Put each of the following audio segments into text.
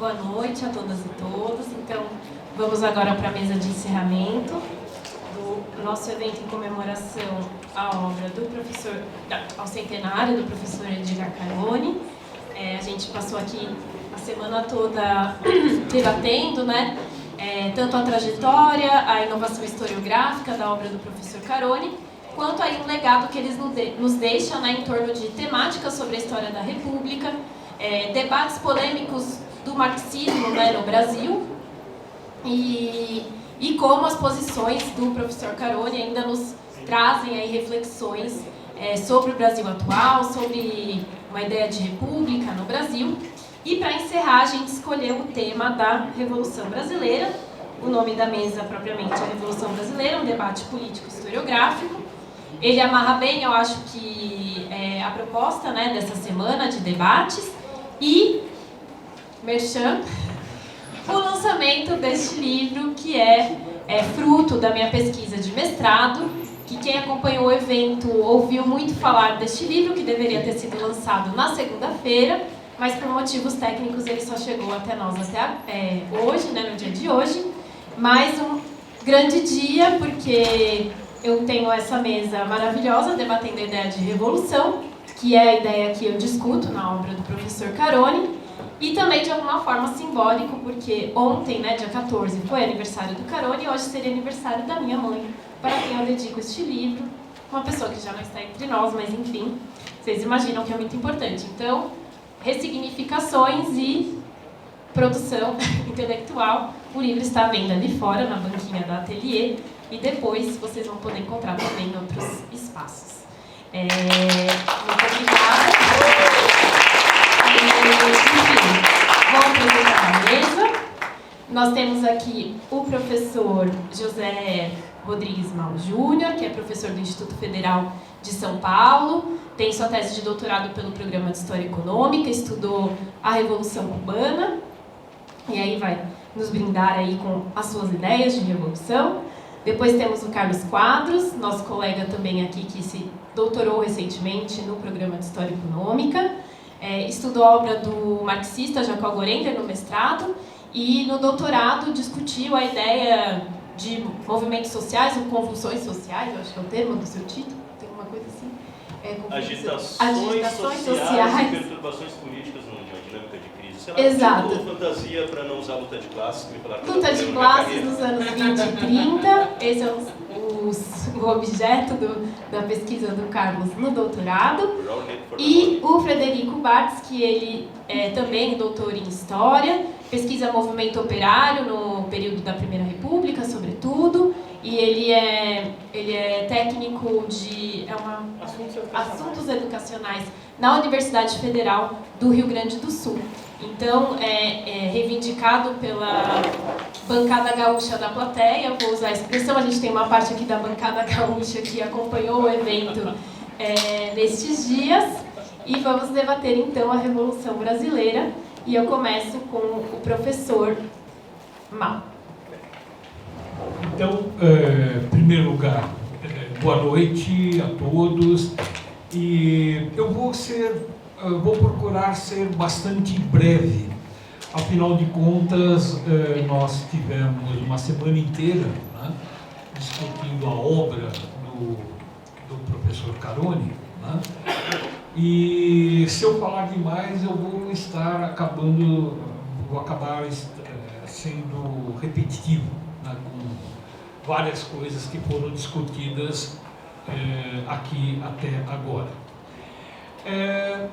Boa noite a todas e todos. Então, vamos agora para a mesa de encerramento do nosso evento em comemoração à obra do professor, ao centenário do professor Edgar Carone. A gente passou aqui a semana toda debatendo, né, tanto a trajetória, a inovação historiográfica da obra do professor Carone, quanto aí um legado que eles nos deixam, né, em torno de temáticas sobre a história da República, debates polêmicos do marxismo, né, no Brasil, e como as posições do professor Carone ainda nos trazem aí reflexões sobre o Brasil atual, sobre uma ideia de república no Brasil. E para encerrar, a gente escolheu o tema da Revolução Brasileira. O nome da mesa, propriamente, é a Revolução Brasileira, um debate político-historiográfico. Ele amarra bem, eu acho que a proposta, né, dessa semana de debates e, merchan, o lançamento deste livro, que é fruto da minha pesquisa de mestrado, que quem acompanhou o evento ouviu muito falar deste livro, que deveria ter sido lançado na segunda-feira, mas por motivos técnicos ele só chegou até nós hoje, né, no dia de hoje. Mais um grande dia, porque eu tenho essa mesa maravilhosa debatendo a ideia de revolução, que é a ideia que eu discuto na obra do professor Carone, e também de alguma forma simbólico, porque ontem, né, dia 14, foi aniversário do Carone e hoje seria aniversário da minha mãe, para quem eu dedico este livro, uma pessoa que já não está entre nós, mas enfim, vocês imaginam que é muito importante. Então, ressignificações e produção intelectual. O livro está à venda ali fora, na banquinha da Ateliê, e depois vocês vão poder encontrar também em outros espaços. Muito obrigada. Enfim, vou apresentar a mesa. Nós temos aqui o professor José Rodrigues Mal Júnior, que é professor do Instituto Federal de São Paulo, tem sua tese de doutorado pelo Programa de História Econômica, estudou a Revolução Cubana, e aí vai nos brindar aí com as suas ideias de revolução. Depois temos o Carlos Quadros, nosso colega também aqui, que se doutorou recentemente no Programa de História Econômica, estudou a obra do marxista Jacob Gorender no mestrado, e no doutorado discutiu a ideia de movimentos sociais, ou convulsões sociais, eu acho que é o termo do seu título, tem uma coisa assim. Agitações sociais e perturbações políticas numa dinâmica de crise. Será Exato. Tipo fantasia para não usar luta de classes, que me falaram que luta de classes nos anos 20 e 30, esse é o objeto da pesquisa do Carlos no doutorado. E o Frederico Bartz, que ele é também doutor em História, pesquisa movimento operário no período da Primeira República, sobretudo, e ele é técnico de assuntos educacionais na Universidade Federal do Rio Grande do Sul. Então, é reivindicado pela bancada gaúcha da plateia, eu vou usar a expressão, a gente tem uma parte aqui da bancada gaúcha que acompanhou o evento nestes dias, e vamos debater então a Revolução Brasileira, e eu começo com o professor Mal. Então, em primeiro lugar, boa noite a todos, e eu vou procurar ser bastante breve. Afinal de contas, nós tivemos uma semana inteira, né, discutindo a obra do professor Carone, né, e se eu falar demais, eu vou acabar sendo repetitivo, né, com várias coisas que foram discutidas aqui até agora.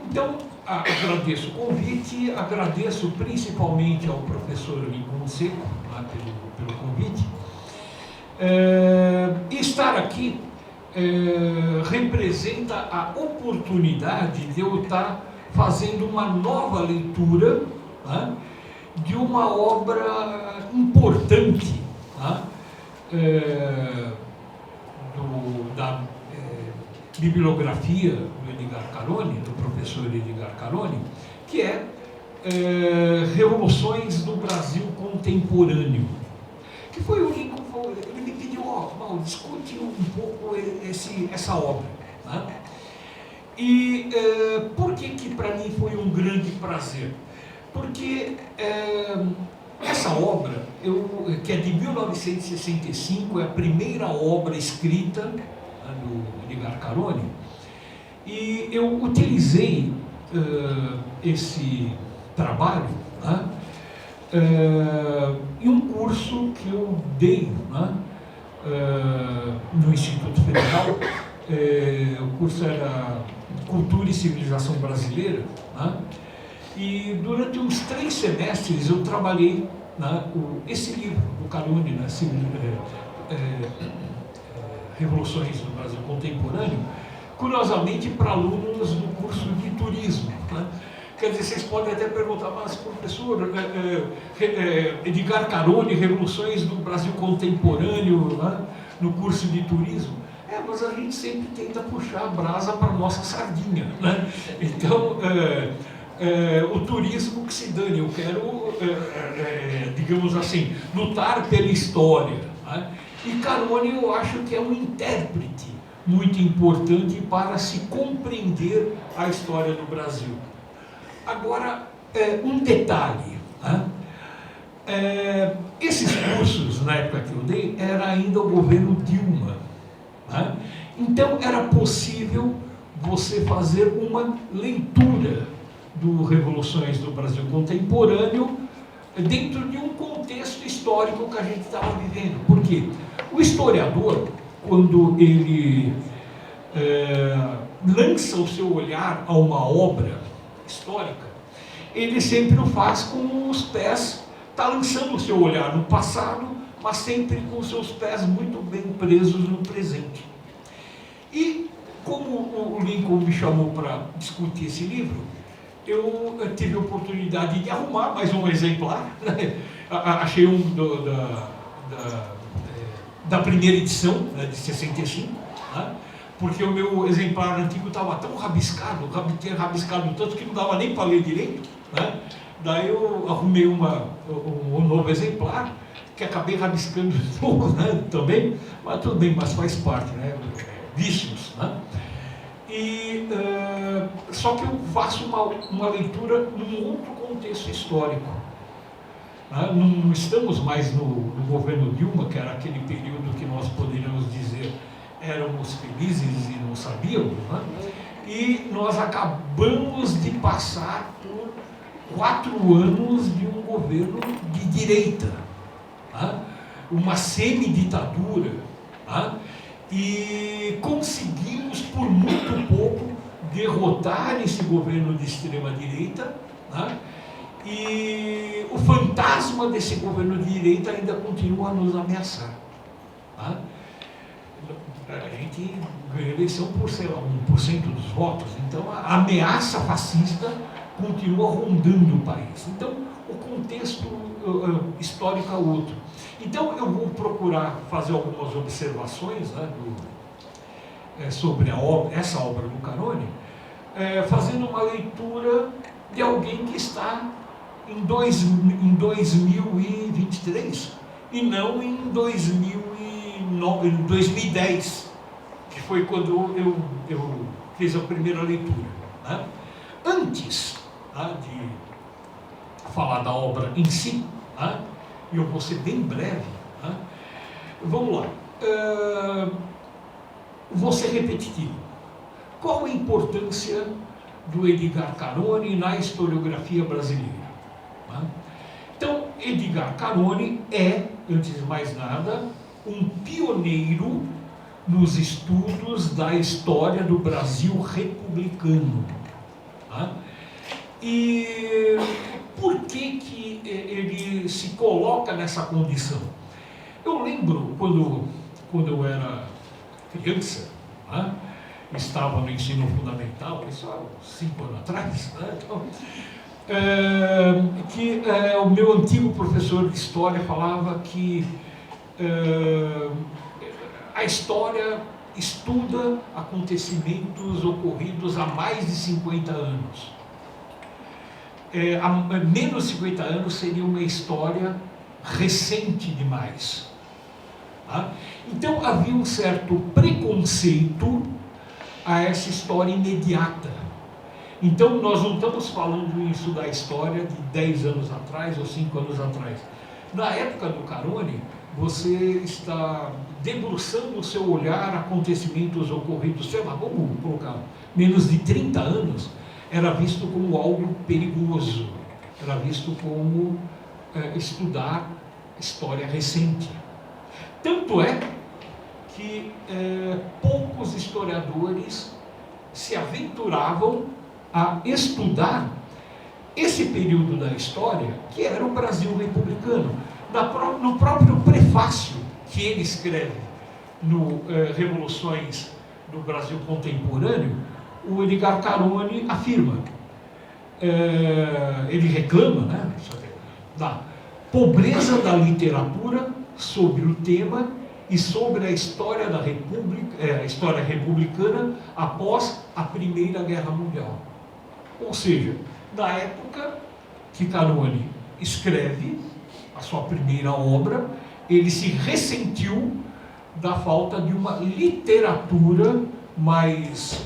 Então, agradeço o convite, agradeço principalmente ao professor Lincoln Seco, né, pelo convite. Estar aqui representa a oportunidade de eu estar fazendo uma nova leitura, né, de uma obra importante, né, da bibliografia do Edgar Carone, do professor Edgar Carone, que é Revoluções do Brasil Contemporâneo, que foi o Lincoln, ele me pediu, Mal, discute um pouco essa obra, né? E por que para mim foi um grande prazer? porque essa obra, que é de 1965, é a primeira obra escrita do Edgar Carone, e eu utilizei esse trabalho em um curso que eu dei no Instituto Federal. O curso era Cultura e Civilização Brasileira, e durante uns 3 semestres eu trabalhei esse livro, do Carone, Revoluções no Brasil Contemporâneo, curiosamente para alunos do curso de turismo. Quer dizer, vocês podem até perguntar, mas professor, Edgar Carone, Revoluções do Brasil Contemporâneo, no curso de turismo. Mas a gente sempre tenta puxar a brasa para a nossa sardinha, Então, o turismo que se dane, eu quero, digamos assim, lutar pela história. E Carone, eu acho que é um intérprete muito importante para se compreender a história do Brasil. Agora, um detalhe, esses cursos, na época que eu dei, era ainda o governo Dilma. Então, era possível você fazer uma leitura do Revoluções do Brasil Contemporâneo dentro de um contexto histórico que a gente estava vivendo. Por quê? O historiador, quando ele lança o seu olhar a uma obra histórica, ele sempre o faz com os pés, está lançando o seu olhar no passado, mas sempre com os seus pés muito bem presos no presente. E como o Lincoln me chamou para discutir esse livro, eu tive a oportunidade de arrumar mais um exemplar, achei um da primeira edição, de 65, porque o meu exemplar antigo estava tão rabiscado, tinha rabiscado tanto que não dava nem para ler direito, Daí eu arrumei um novo exemplar, que acabei rabiscando de novo, também, mas tudo bem, mas faz parte, vícios, E, só que eu faço uma leitura num outro contexto histórico. Não estamos mais no governo Dilma, que era aquele período que nós poderíamos dizer éramos felizes e não sabíamos, e nós acabamos de passar por 4 anos de um governo de direita, uma semiditadura, e conseguimos por muito pouco derrotar esse governo de extrema-direita, e o fantasma desse governo de direita ainda continua a nos ameaçar. A gente ganhou a eleição por, sei lá, 1% dos votos, então a ameaça fascista continua rondando o país. Então, o contexto histórico é outro. Então, eu vou procurar fazer algumas observações sobre essa obra do Carone, fazendo uma leitura de alguém que está em 2023 e não em 2010, que foi quando eu fiz a primeira leitura. Antes de falar da obra em si, e eu vou ser bem breve, vamos lá. Vou ser repetitivo. Qual a importância do Edgar Carone na historiografia brasileira? Então, Edgar Carone é, antes de mais nada, um pioneiro nos estudos da história do Brasil republicano. E por que ele se coloca nessa condição? Eu lembro quando eu era criança, estava no ensino fundamental, isso há 5 anos atrás, que o meu antigo professor de história falava que a história estuda acontecimentos ocorridos há mais de 50 anos. Há menos de 50 anos seria uma história recente demais. Então havia um certo preconceito a essa história imediata. Então, nós não estamos falando em estudar história de 10 anos atrás ou 5 anos atrás. Na época do Carone, você está debruçando o seu olhar a acontecimentos ocorridos, sei lá, vamos colocar, menos de 30 anos, era visto como algo perigoso, era visto como estudar história recente. Tanto é que poucos historiadores se aventuravam a estudar esse período da história, que era o Brasil republicano. No próprio prefácio que ele escreve no Revoluções do Brasil Contemporâneo, o Edgar Carone afirma, ele reclama, né, da pobreza da literatura sobre o tema e sobre a história da República, a história republicana após a Primeira Guerra Mundial. Ou seja, na época que Carone escreve a sua primeira obra, ele se ressentiu da falta de uma literatura mais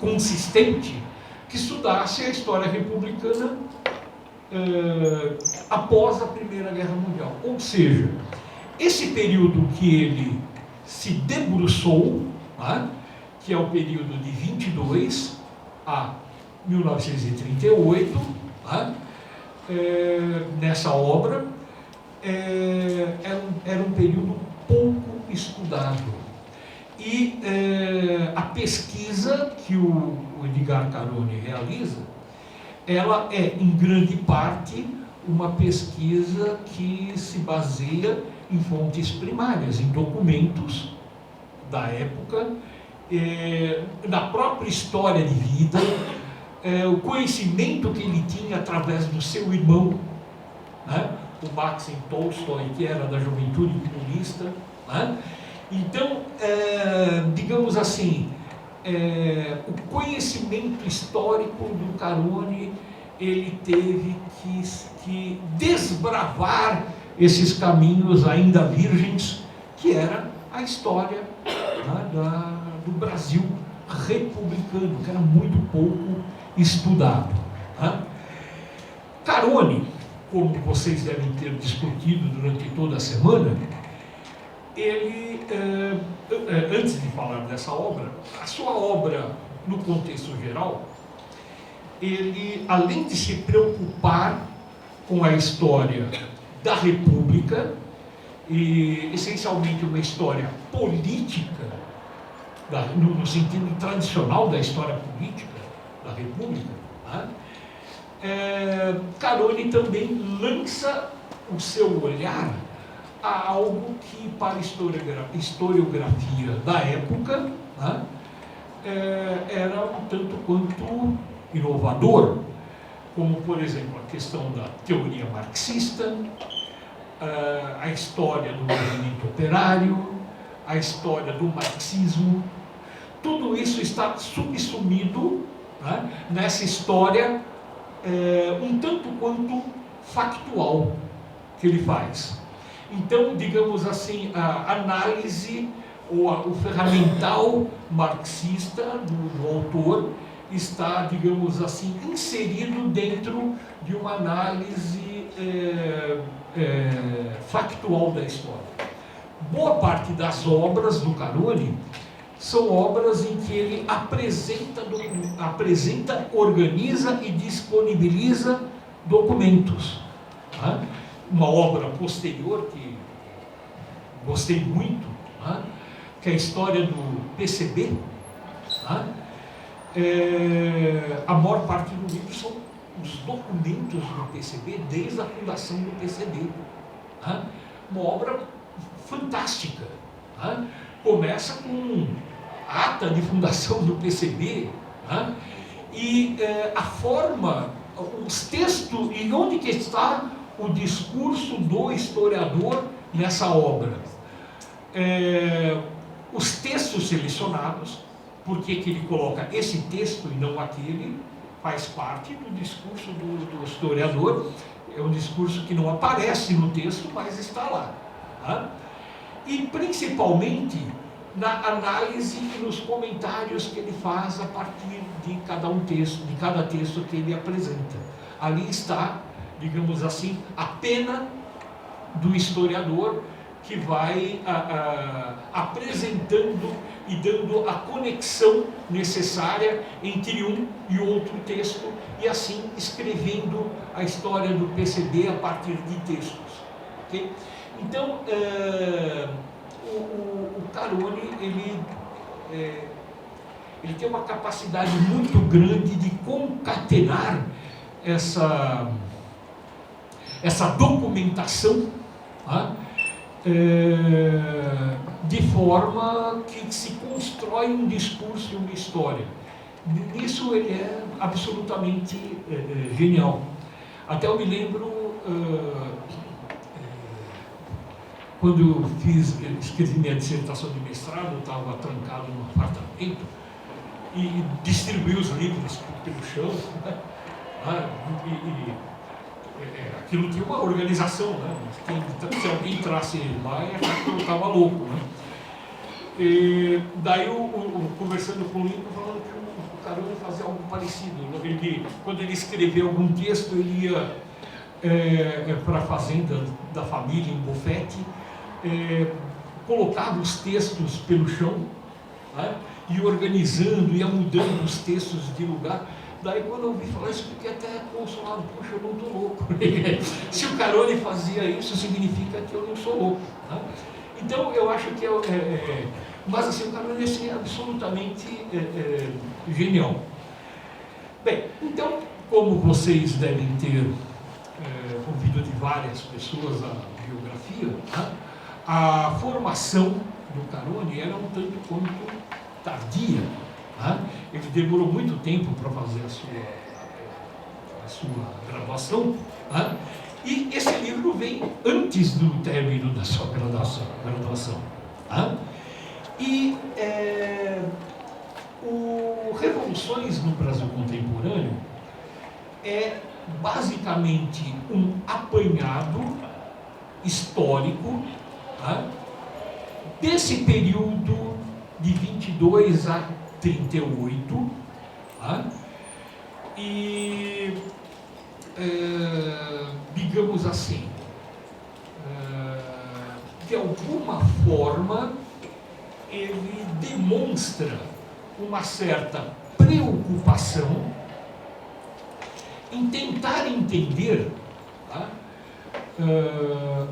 consistente que estudasse a história republicana após a Primeira Guerra Mundial. Ou seja, esse período que ele se debruçou, né, que é o período de 22 a 1938, né, nessa obra, era um período pouco estudado. E a pesquisa que o Edgar Carone realiza, ela é, em grande parte, uma pesquisa que se baseia em fontes primárias, em documentos da época, da própria história de vida, o conhecimento que ele tinha através do seu irmão, né, o Maxim Tolstói, que era da Juventude Comunista, né? Então, digamos assim, o conhecimento histórico do Carone, ele teve que desbravar esses caminhos ainda virgens, que era a história, né, do Brasil republicano, que era muito pouco estudado. Né? Carone, como vocês devem ter discutido durante toda a semana, ele, antes de falar dessa obra, a sua obra, no contexto geral, ele, além de se preocupar com a história da República, e essencialmente uma história política, no sentido tradicional da história política da República, né? Carone também lança o seu olhar a algo que, para a historiografia da época, né, era um tanto quanto inovador, como, por exemplo, a questão da teoria marxista, a história do movimento operário, a história do marxismo. Tudo isso está subsumido, né, nessa história um tanto quanto factual que ele faz. Então, digamos assim, a análise ou o ferramental marxista do autor está, digamos assim, inserido dentro de uma análise factual da história. Boa parte das obras do Carone são obras em que ele apresenta, organiza e disponibiliza documentos. Tá? Uma obra posterior que gostei muito, tá? Que é a história do PCB. Tá? A maior parte do livro são os documentos do PCB, desde a fundação do PCB. Tá? Uma obra fantástica. Tá? Começa com a ata de fundação do PCB, tá? E a forma, os textos, e onde que está o discurso do historiador nessa obra? Os textos selecionados, por que ele coloca esse texto e não aquele, faz parte do discurso do historiador, é um discurso que não aparece no texto, mas está lá. Tá? E principalmente na análise e nos comentários que ele faz a partir de cada texto que ele apresenta. Ali está, digamos assim, a pena do historiador, que vai apresentando e dando a conexão necessária entre um e outro texto, e assim escrevendo a história do PCB a partir de textos. Okay? Então, o Caroni, ele tem uma capacidade muito grande de concatenar essa documentação, tá? De forma que se constrói um discurso e uma história. Nisso ele é absolutamente genial. Até eu me lembro, quando eu escrevi minha dissertação de mestrado, eu estava trancado num apartamento e distribuí os livros pelo chão, né? Aquilo tinha uma organização, né? Então, se alguém entrasse lá, ia achar que eu estava louco, né? E daí, conversando com o Lincoln, falando que o Caroni fazia algo parecido. Quando ele escrevia algum texto, ele ia para a fazenda da família, em Bofete, colocava os textos pelo chão, né? E organizando, ia mudando os textos de lugar. Daí, quando eu ouvi falar isso, fiquei até consolado. Poxa, eu não estou louco. Se o Caroni fazia isso, significa que eu não sou louco, né? Então, eu acho que mas assim, o Caroni assim, é absolutamente genial. Bem, então, como vocês devem ter ouvido de várias pessoas a biografia, né? A formação do Caroni era um tanto quanto tardia. Ele demorou muito tempo para fazer a sua graduação, e esse livro vem antes do término da sua graduação. E o Revoluções no Brasil Contemporâneo é basicamente um apanhado histórico desse período de 22 a 38, e digamos assim, de alguma forma ele demonstra uma certa preocupação em tentar entender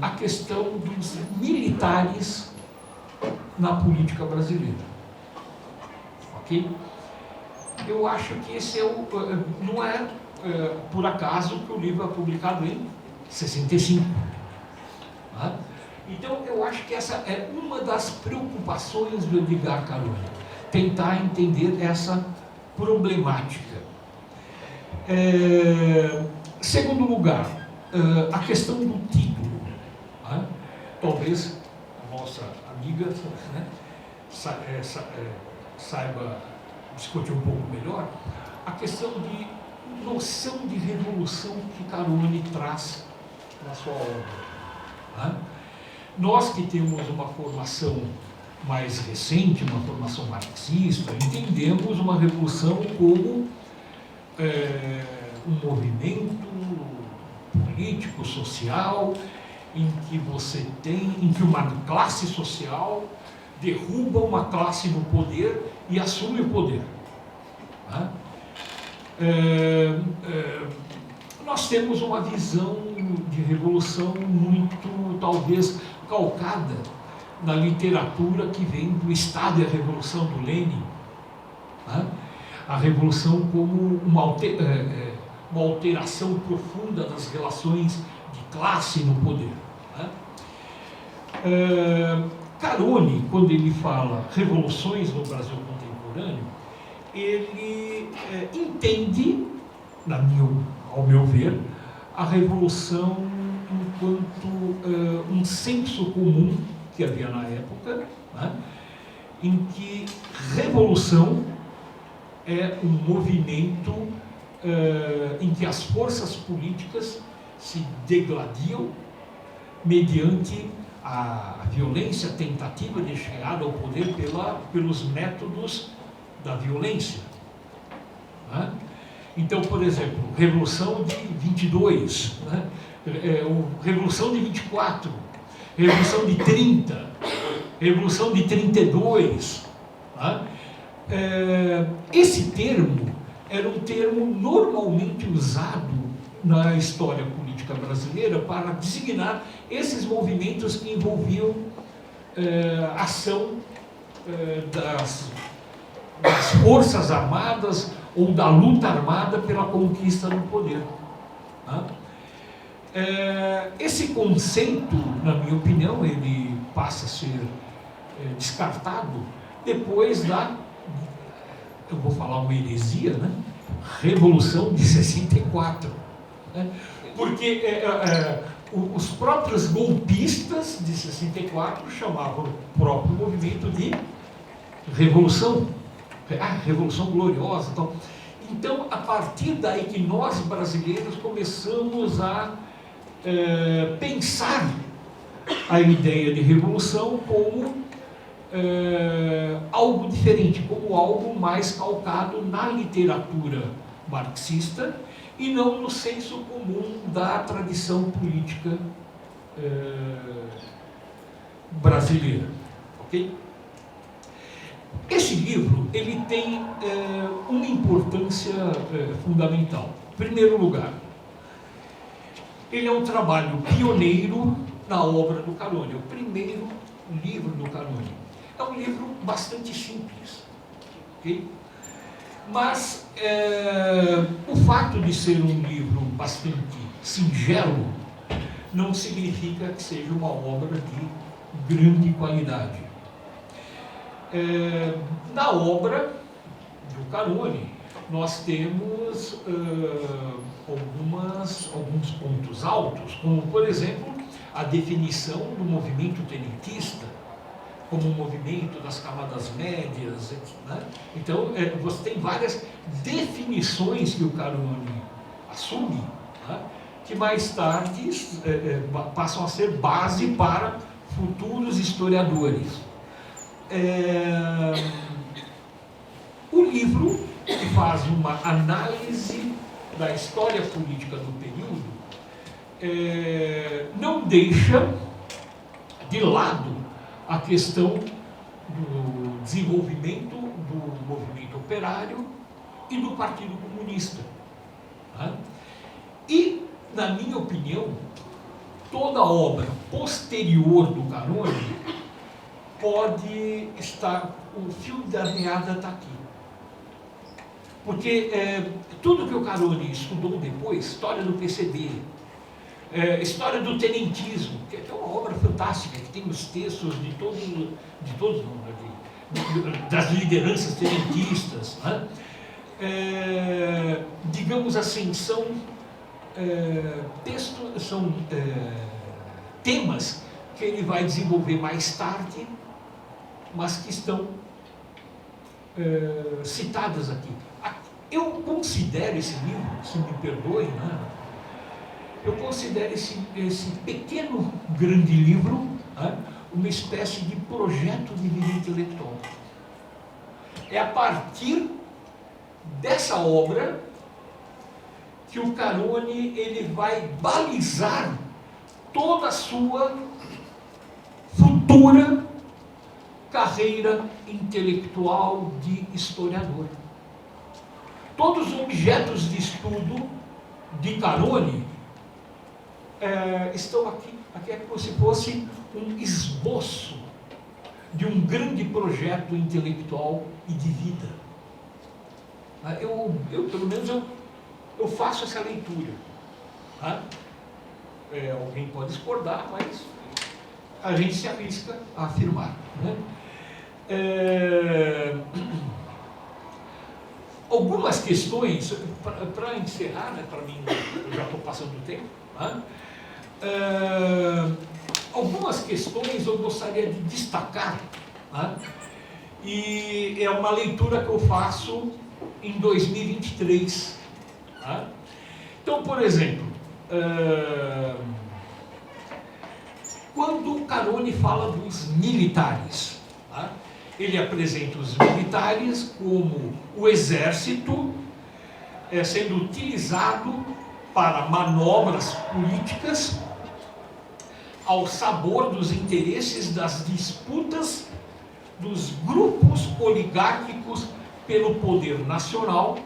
a questão dos militares na política brasileira. Okay? Eu acho que esse não é por acaso que o livro é publicado em 65. Então, eu acho que essa é uma das preocupações do Edgar Caroni, tentar entender essa problemática. Segundo lugar, a questão do título. Talvez a nossa amiga, né, saiba discutir um pouco melhor a questão de noção de revolução que Caroni traz na sua obra. Nós que temos uma formação mais recente, uma formação marxista, entendemos uma revolução como um movimento político, social, em que uma classe social derruba uma classe no poder e assume o poder. Nós temos uma visão de revolução muito, talvez, calcada na literatura que vem do Estado e a Revolução do Lenin. A revolução como uma alteração profunda das relações de classe no poder. Caroni, quando ele fala revoluções no Brasil contemporâneo, ele entende, ao meu ver, a revolução enquanto um senso comum que havia na época, em que revolução é um movimento em que as forças políticas se degladiam mediante a violência, a tentativa de chegar ao poder pelos métodos da violência. Né? Então, por exemplo, Revolução de 22, né? Revolução de 24, Revolução de 30, Revolução de 32. Né? Esse termo era um termo normalmente usado na história política brasileira para designar esses movimentos que envolviam ação das forças armadas ou da luta armada pela conquista do poder. Tá? Esse conceito, na minha opinião, ele passa a ser descartado depois eu vou falar uma heresia, né? Revolução de 64. Né? Porque os próprios golpistas de 64 chamavam o próprio movimento de revolução. Revolução gloriosa. Então, a partir daí que nós brasileiros começamos a pensar a ideia de revolução como algo diferente, como algo mais calcado na literatura marxista e não no senso comum da tradição política brasileira. Ok? Esse livro ele tem uma importância fundamental. Em primeiro lugar, ele é um trabalho pioneiro na obra do Carone, é o primeiro livro do Carone. É um livro bastante simples, okay? Mas o fato de ser um livro bastante singelo não significa que seja uma obra de grande qualidade. Na obra do Carone, nós temos alguns pontos altos, como, por exemplo, a definição do movimento tenentista como um movimento das camadas médias. Né? Então, você tem várias definições que o Carone assume, né? Que mais tarde passam a ser base para futuros historiadores. O livro faz uma análise da história política do período, não deixa de lado a questão do desenvolvimento do movimento operário e do Partido Comunista. Né? E, na minha opinião, toda obra posterior do Carone pode estar, o fio da meada está aqui. Porque tudo que o Carone estudou depois, história do PCB, história do tenentismo, que é uma obra fantástica, que tem os textos das lideranças tenentistas, né? Digamos assim, são temas que ele vai desenvolver mais tarde, mas que estão citadas aqui. Eu considero esse livro, se me perdoem, né? Eu considero esse pequeno, grande livro, né, uma espécie de projeto de vida intelectual. É a partir dessa obra que o Carone ele vai balizar toda a sua futura carreira intelectual de historiador. Todos os objetos de estudo de Carone estão aqui. Aqui é como se fosse um esboço de um grande projeto intelectual e de vida. Eu pelo menos, eu faço essa leitura. Tá? Alguém pode discordar, mas a gente se arrisca a afirmar. Né? Algumas questões, para encerrar, né, para mim, eu já estou passando do tempo, né? Algumas questões eu gostaria de destacar, né? E é uma leitura que eu faço em 2023. Né? Então, por exemplo, quando quando o Carone fala dos militares, tá? Ele apresenta os militares como o exército sendo utilizado para manobras políticas ao sabor dos interesses das disputas dos grupos oligárquicos pelo poder nacional,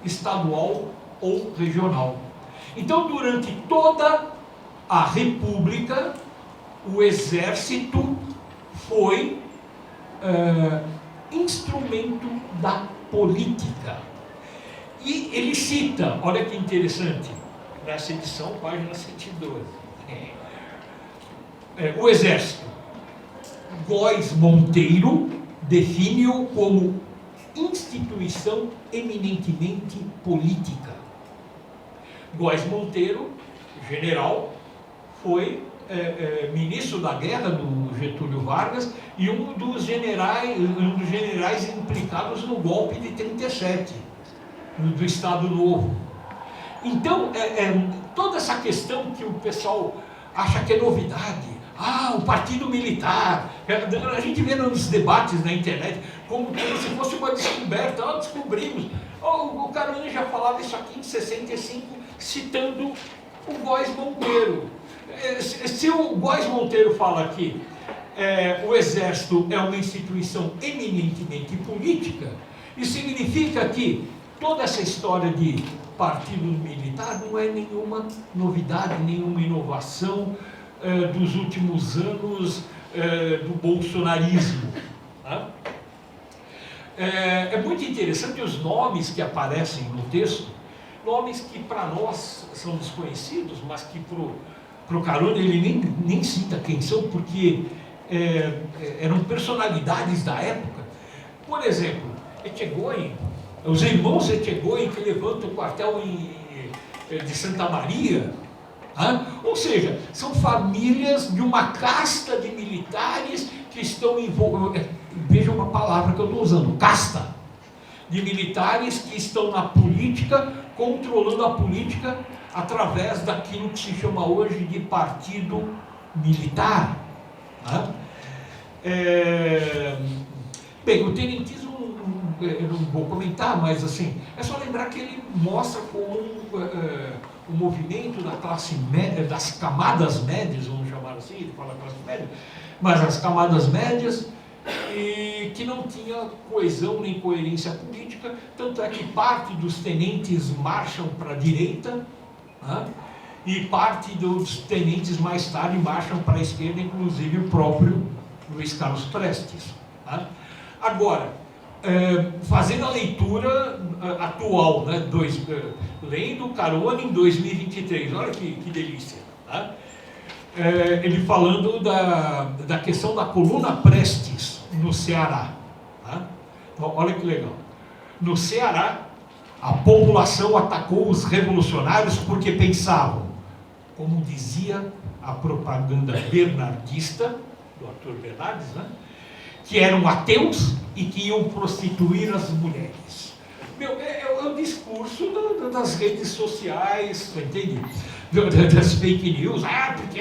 estadual ou regional. Então, durante toda a República, o exército foi instrumento da política. E ele cita, olha que interessante, nessa edição, página 112, o exército. Góes Monteiro define-o como instituição eminentemente política. Góes Monteiro, general, foi ministro da guerra do Getúlio Vargas e um dos generais implicados no golpe de 37, do Estado Novo. Então, toda essa questão que o pessoal acha que é novidade, o partido militar, a gente vê nos debates na internet, como se fosse uma descoberta, descobrimos, o Carone já falava isso aqui em 65, citando o Góes Monteiro. Se o Góes Monteiro fala aqui, o exército é uma instituição eminentemente política, isso significa que toda essa história de partido militar não é nenhuma novidade, nenhuma inovação dos últimos anos do bolsonarismo. Tá? É muito interessante os nomes que aparecem no texto, nomes que para nós são desconhecidos, mas que para o Carone ele nem cita quem são, porque eram personalidades da época. Por exemplo, Etchegóin, os irmãos Etchegóin que levantam o quartel de Santa Maria, ou seja, são famílias de uma casta de militares que estão envolvidos, veja uma palavra que eu estou usando, casta, de militares que estão na política, controlando a política através daquilo que se chama hoje de partido militar. Bem, o tenentismo eu não vou comentar, mas assim, é só lembrar que ele mostra como o movimento da classe média, das camadas médias, vamos chamar assim, ele fala classe média, mas as camadas médias, e que não tinha coesão nem coerência política, tanto é que parte dos tenentes marcham para a direita, e parte dos tenentes mais tarde marcham para a esquerda, inclusive o próprio Luiz Carlos Prestes. Agora, fazendo a leitura atual, né, lendo Carone em 2023, olha que delícia. Ele falando da questão da coluna Prestes no Ceará. Então, olha que legal. No Ceará, a população atacou os revolucionários porque pensavam, como dizia a propaganda bernardista, do Arthur Bernardes, né, que eram ateus e que iam prostituir as mulheres. É o discurso das redes sociais, entende? Das fake news, porque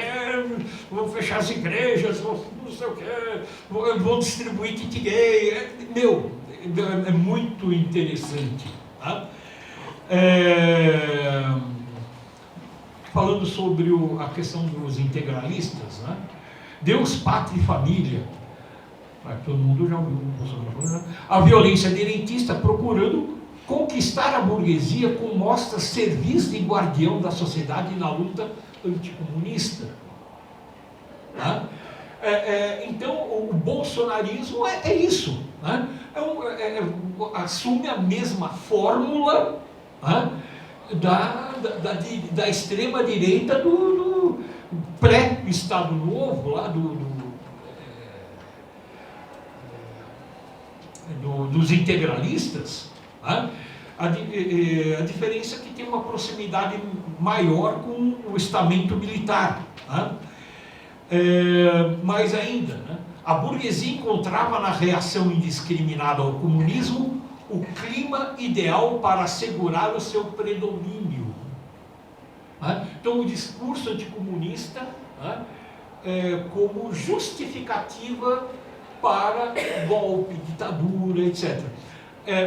vão fechar as igrejas, não sei o que, vão distribuir kit gay. É muito interessante. Falando sobre a questão dos integralistas, né? Deus, Pátria e Família, todo mundo já ouviu a violência direntista procurando conquistar a burguesia com mostras servis de guardião da sociedade na luta anticomunista. Então, o bolsonarismo é isso. Assume a mesma fórmula da extrema-direita do pré-Estado Novo, lá dos integralistas. A diferença é que tem uma proximidade maior com o estamento militar. Mais ainda, né? A burguesia encontrava na reação indiscriminada ao comunismo o clima ideal para assegurar o seu predomínio. Então, o discurso anticomunista como justificativa para golpe, ditadura, etc.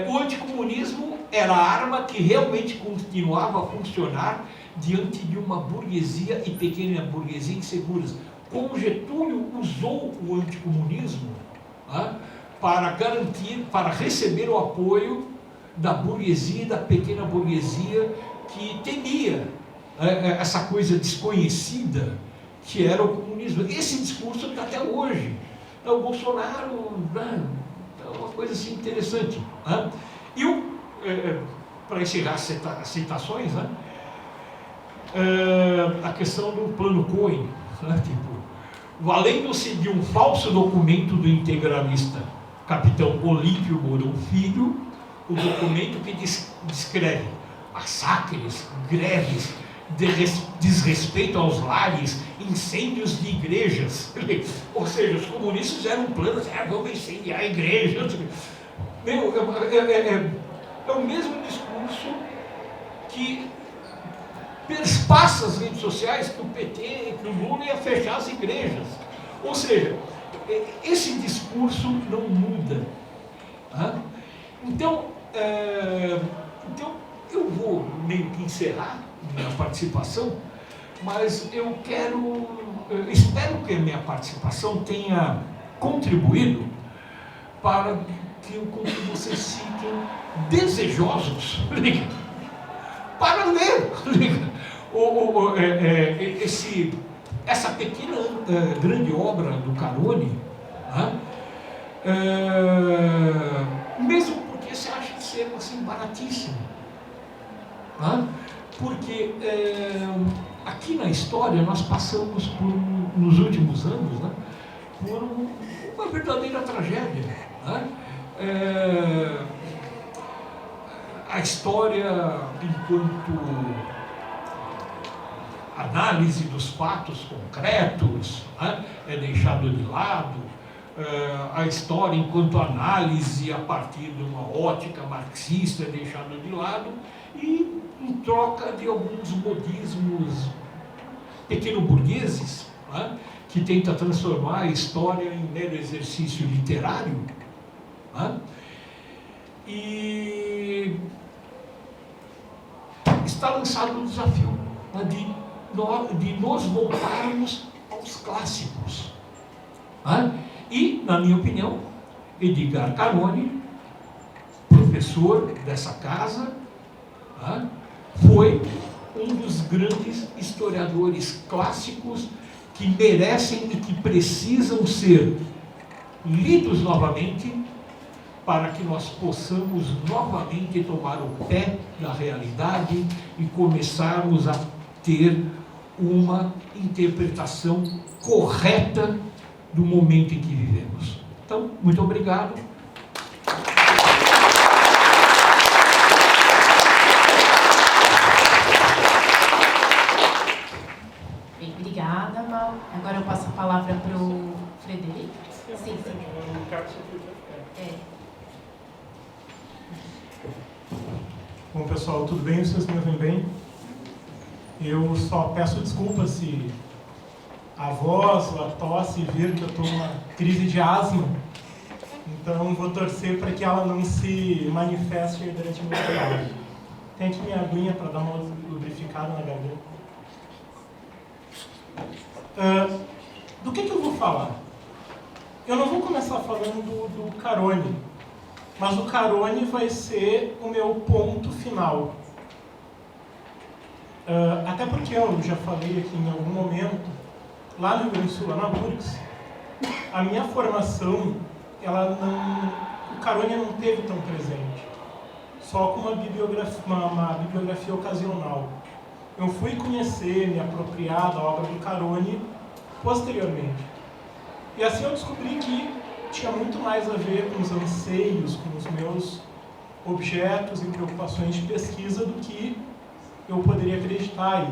O anticomunismo era a arma que realmente continuava a funcionar diante de uma burguesia e pequena burguesia inseguras. Como Getúlio usou o anticomunismo para garantir, para receber o apoio da burguesia e da pequena burguesia que temia essa coisa desconhecida que era o comunismo. Esse discurso está até hoje. O Bolsonaro é uma coisa assim interessante. E para encerrar as citações, a questão do plano Cohen, valendo-se de um falso documento do integralista capitão Olímpio Mourão Filho, o documento que descreve massacres, greves, desrespeito aos lares, incêndios de igrejas. Ou seja, os comunistas fizeram um plano, vamos incendiar a igreja. É o mesmo discurso que perspassa as redes sociais que o PT, que o Lula ia fechar as igrejas. Ou seja, esse discurso não muda. Então, eu vou meio que encerrar minha participação, mas eu espero que a minha participação tenha contribuído para que vocês fiquem desejosos para ler essa pequena grande obra do Carone, mesmo porque você acha de ser assim baratíssimo, porque aqui na história nós passamos nos últimos anos, por uma verdadeira tragédia. A história, enquanto análise dos fatos concretos, é deixado de lado. A história, enquanto análise a partir de uma ótica marxista, é deixada de lado, e em troca de alguns modismos pequeno-burgueses, que tenta transformar a história em mero exercício literário, e está lançado o desafio de nos voltarmos aos clássicos. E, na minha opinião, Edgar Carone, professor dessa casa, foi um dos grandes historiadores clássicos que merecem e que precisam ser lidos novamente para que nós possamos novamente tomar o pé da realidade e começarmos a ter uma interpretação correta do momento em que vivemos. Então, muito obrigado. Bem, obrigada, Mal. Agora eu passo a palavra para o Frederico. Sim. Bom, pessoal, tudo bem? Vocês me ouvem bem? Eu só peço desculpas se a voz, a tosse vir que eu estou numa crise de asma. Então, vou torcer para que ela não se manifeste durante a minha fala. Tem aqui minha aguinha para dar uma lubrificada na garganta. Do que eu vou falar? Eu não vou começar falando do Carone, mas o Carone vai ser o meu ponto final. Até porque eu já falei aqui em algum momento, lá no Rio Grande do Sul, lá na URGS, a minha formação, o Carone não teve tão presente, só com uma bibliografia ocasional. Eu fui conhecer, me apropriar da obra do Carone posteriormente. E assim eu descobri que tinha muito mais a ver com os anseios, com os meus objetos e preocupações de pesquisa do que eu poderia acreditar.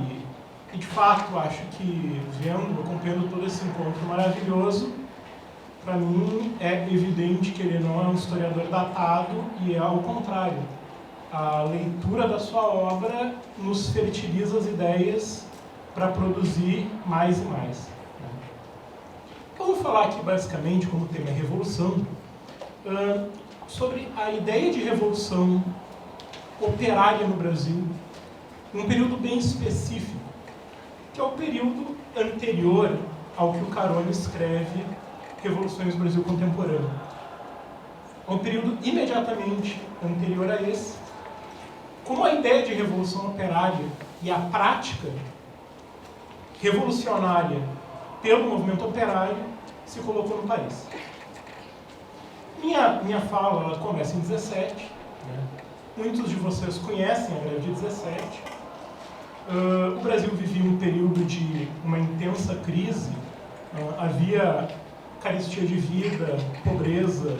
E de fato, acho que acompanhando todo esse encontro maravilhoso, para mim é evidente que ele não é um historiador datado e é ao contrário. A leitura da sua obra nos fertiliza as ideias para produzir mais e mais. falar aqui basicamente, como tema é revolução, sobre a ideia de revolução operária no Brasil, num período bem específico, que é o período anterior ao que o Carone escreve Revoluções do Brasil Contemporâneo. É um período imediatamente anterior a esse, como a ideia de revolução operária e a prática revolucionária pelo movimento operário se colocou no país. Minha fala ela começa em 17. Né? Muitos de vocês conhecem a greve de 17. O Brasil vivia um período de uma intensa crise. Havia carestia de vida, pobreza,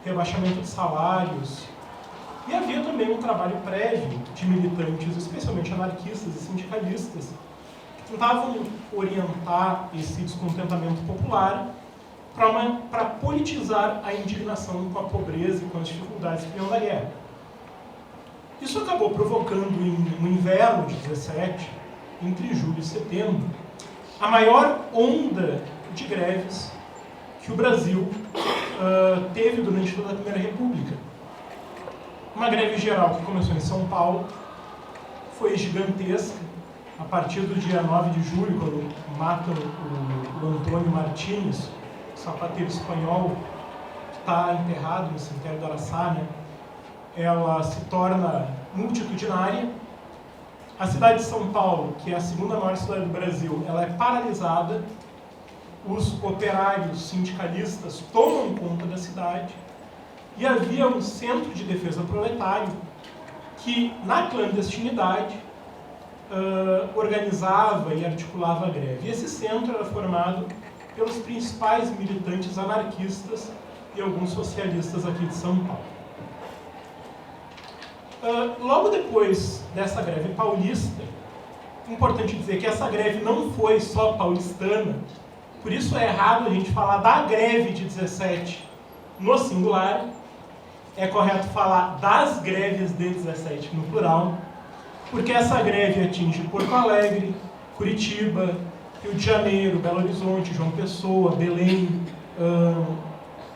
rebaixamento de salários. E havia também um trabalho prévio de militantes, especialmente anarquistas e sindicalistas, que tentavam orientar esse descontentamento popular para politizar a indignação com a pobreza e com as dificuldades que vinham da guerra. Isso acabou provocando, no inverno de 17, entre julho e setembro, a maior onda de greves que o Brasil teve durante toda a Primeira República. Uma greve geral que começou em São Paulo, foi gigantesca, a partir do dia 9 de julho, quando matam o Antônio Martínez, sapateiro espanhol, que está enterrado no cemitério do Araçá, né? Ela se torna multitudinária. A cidade de São Paulo, que é a segunda maior cidade do Brasil, ela é paralisada. Os operários sindicalistas tomam conta da cidade. E havia um centro de defesa proletário que, na clandestinidade, organizava e articulava a greve. E esse centro era formado pelos principais militantes anarquistas e alguns socialistas aqui de São Paulo. Logo depois dessa greve paulista, é importante dizer que essa greve não foi só paulistana, por isso é errado a gente falar da greve de 17 no singular, é correto falar das greves de 17 no plural, porque essa greve atinge Porto Alegre, Curitiba, Rio de Janeiro, Belo Horizonte, João Pessoa, Belém,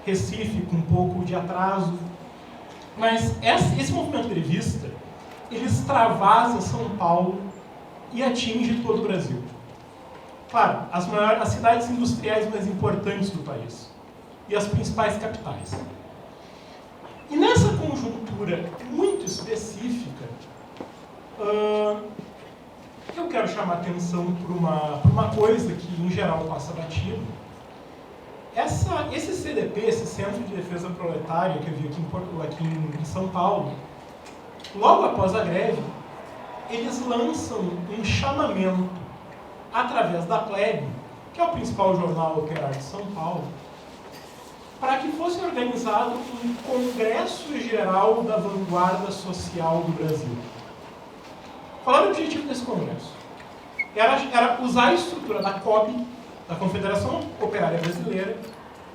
Recife, com um pouco de atraso. Mas esse movimento grevista, ele extravasa São Paulo e atinge todo o Brasil. Claro, as cidades industriais mais importantes do país e as principais capitais. E nessa conjuntura muito específica, eu quero chamar a atenção por uma coisa que, em geral, passa batido. Esse CDP, esse Centro de Defesa Proletária, que eu vi aqui em São Paulo, logo após a greve, eles lançam um chamamento através da Plebe, que é o principal jornal operário de São Paulo, para que fosse organizado um Congresso Geral da Vanguarda Social do Brasil. Qual era o objetivo desse congresso? Era usar a estrutura da COB, da Confederação Operária Brasileira,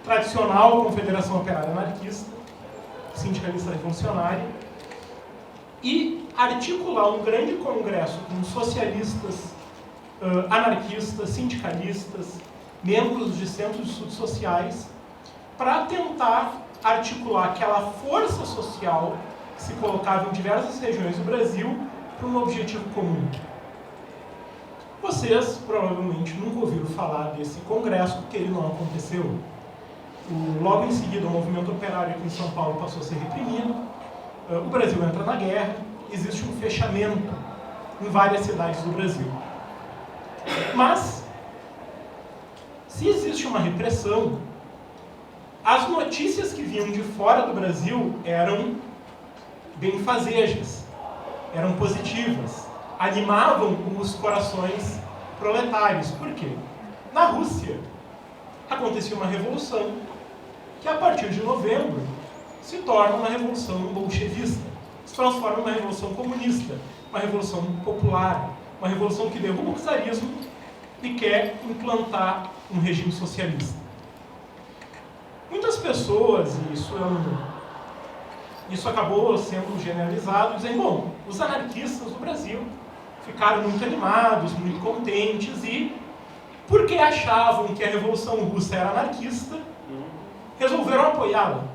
tradicional Confederação Operária Anarquista, sindicalista revolucionária, e articular um grande congresso com socialistas, anarquistas, sindicalistas, membros de centros de estudos sociais, para tentar articular aquela força social que se colocava em diversas regiões do Brasil para um objetivo comum. Vocês provavelmente nunca ouviram falar desse congresso, porque ele não aconteceu. Logo em seguida, o movimento operário aqui em São Paulo passou a ser reprimido, o Brasil entra na guerra, existe um fechamento em várias cidades do Brasil. Mas, se existe uma repressão, as notícias que vinham de fora do Brasil eram benfazejas, eram positivas, animavam os corações proletários. Por quê? Na Rússia, acontecia uma revolução que, a partir de novembro, se torna uma revolução bolchevista, se transforma numa revolução comunista, uma revolução popular, uma revolução que derruba o czarismo e quer implantar um regime socialista. Muitas pessoas, e isso acabou sendo generalizado, dizem, bom, os anarquistas do Brasil ficaram muito animados, muito contentes e porque achavam que a Revolução Russa era anarquista, resolveram apoiá-la.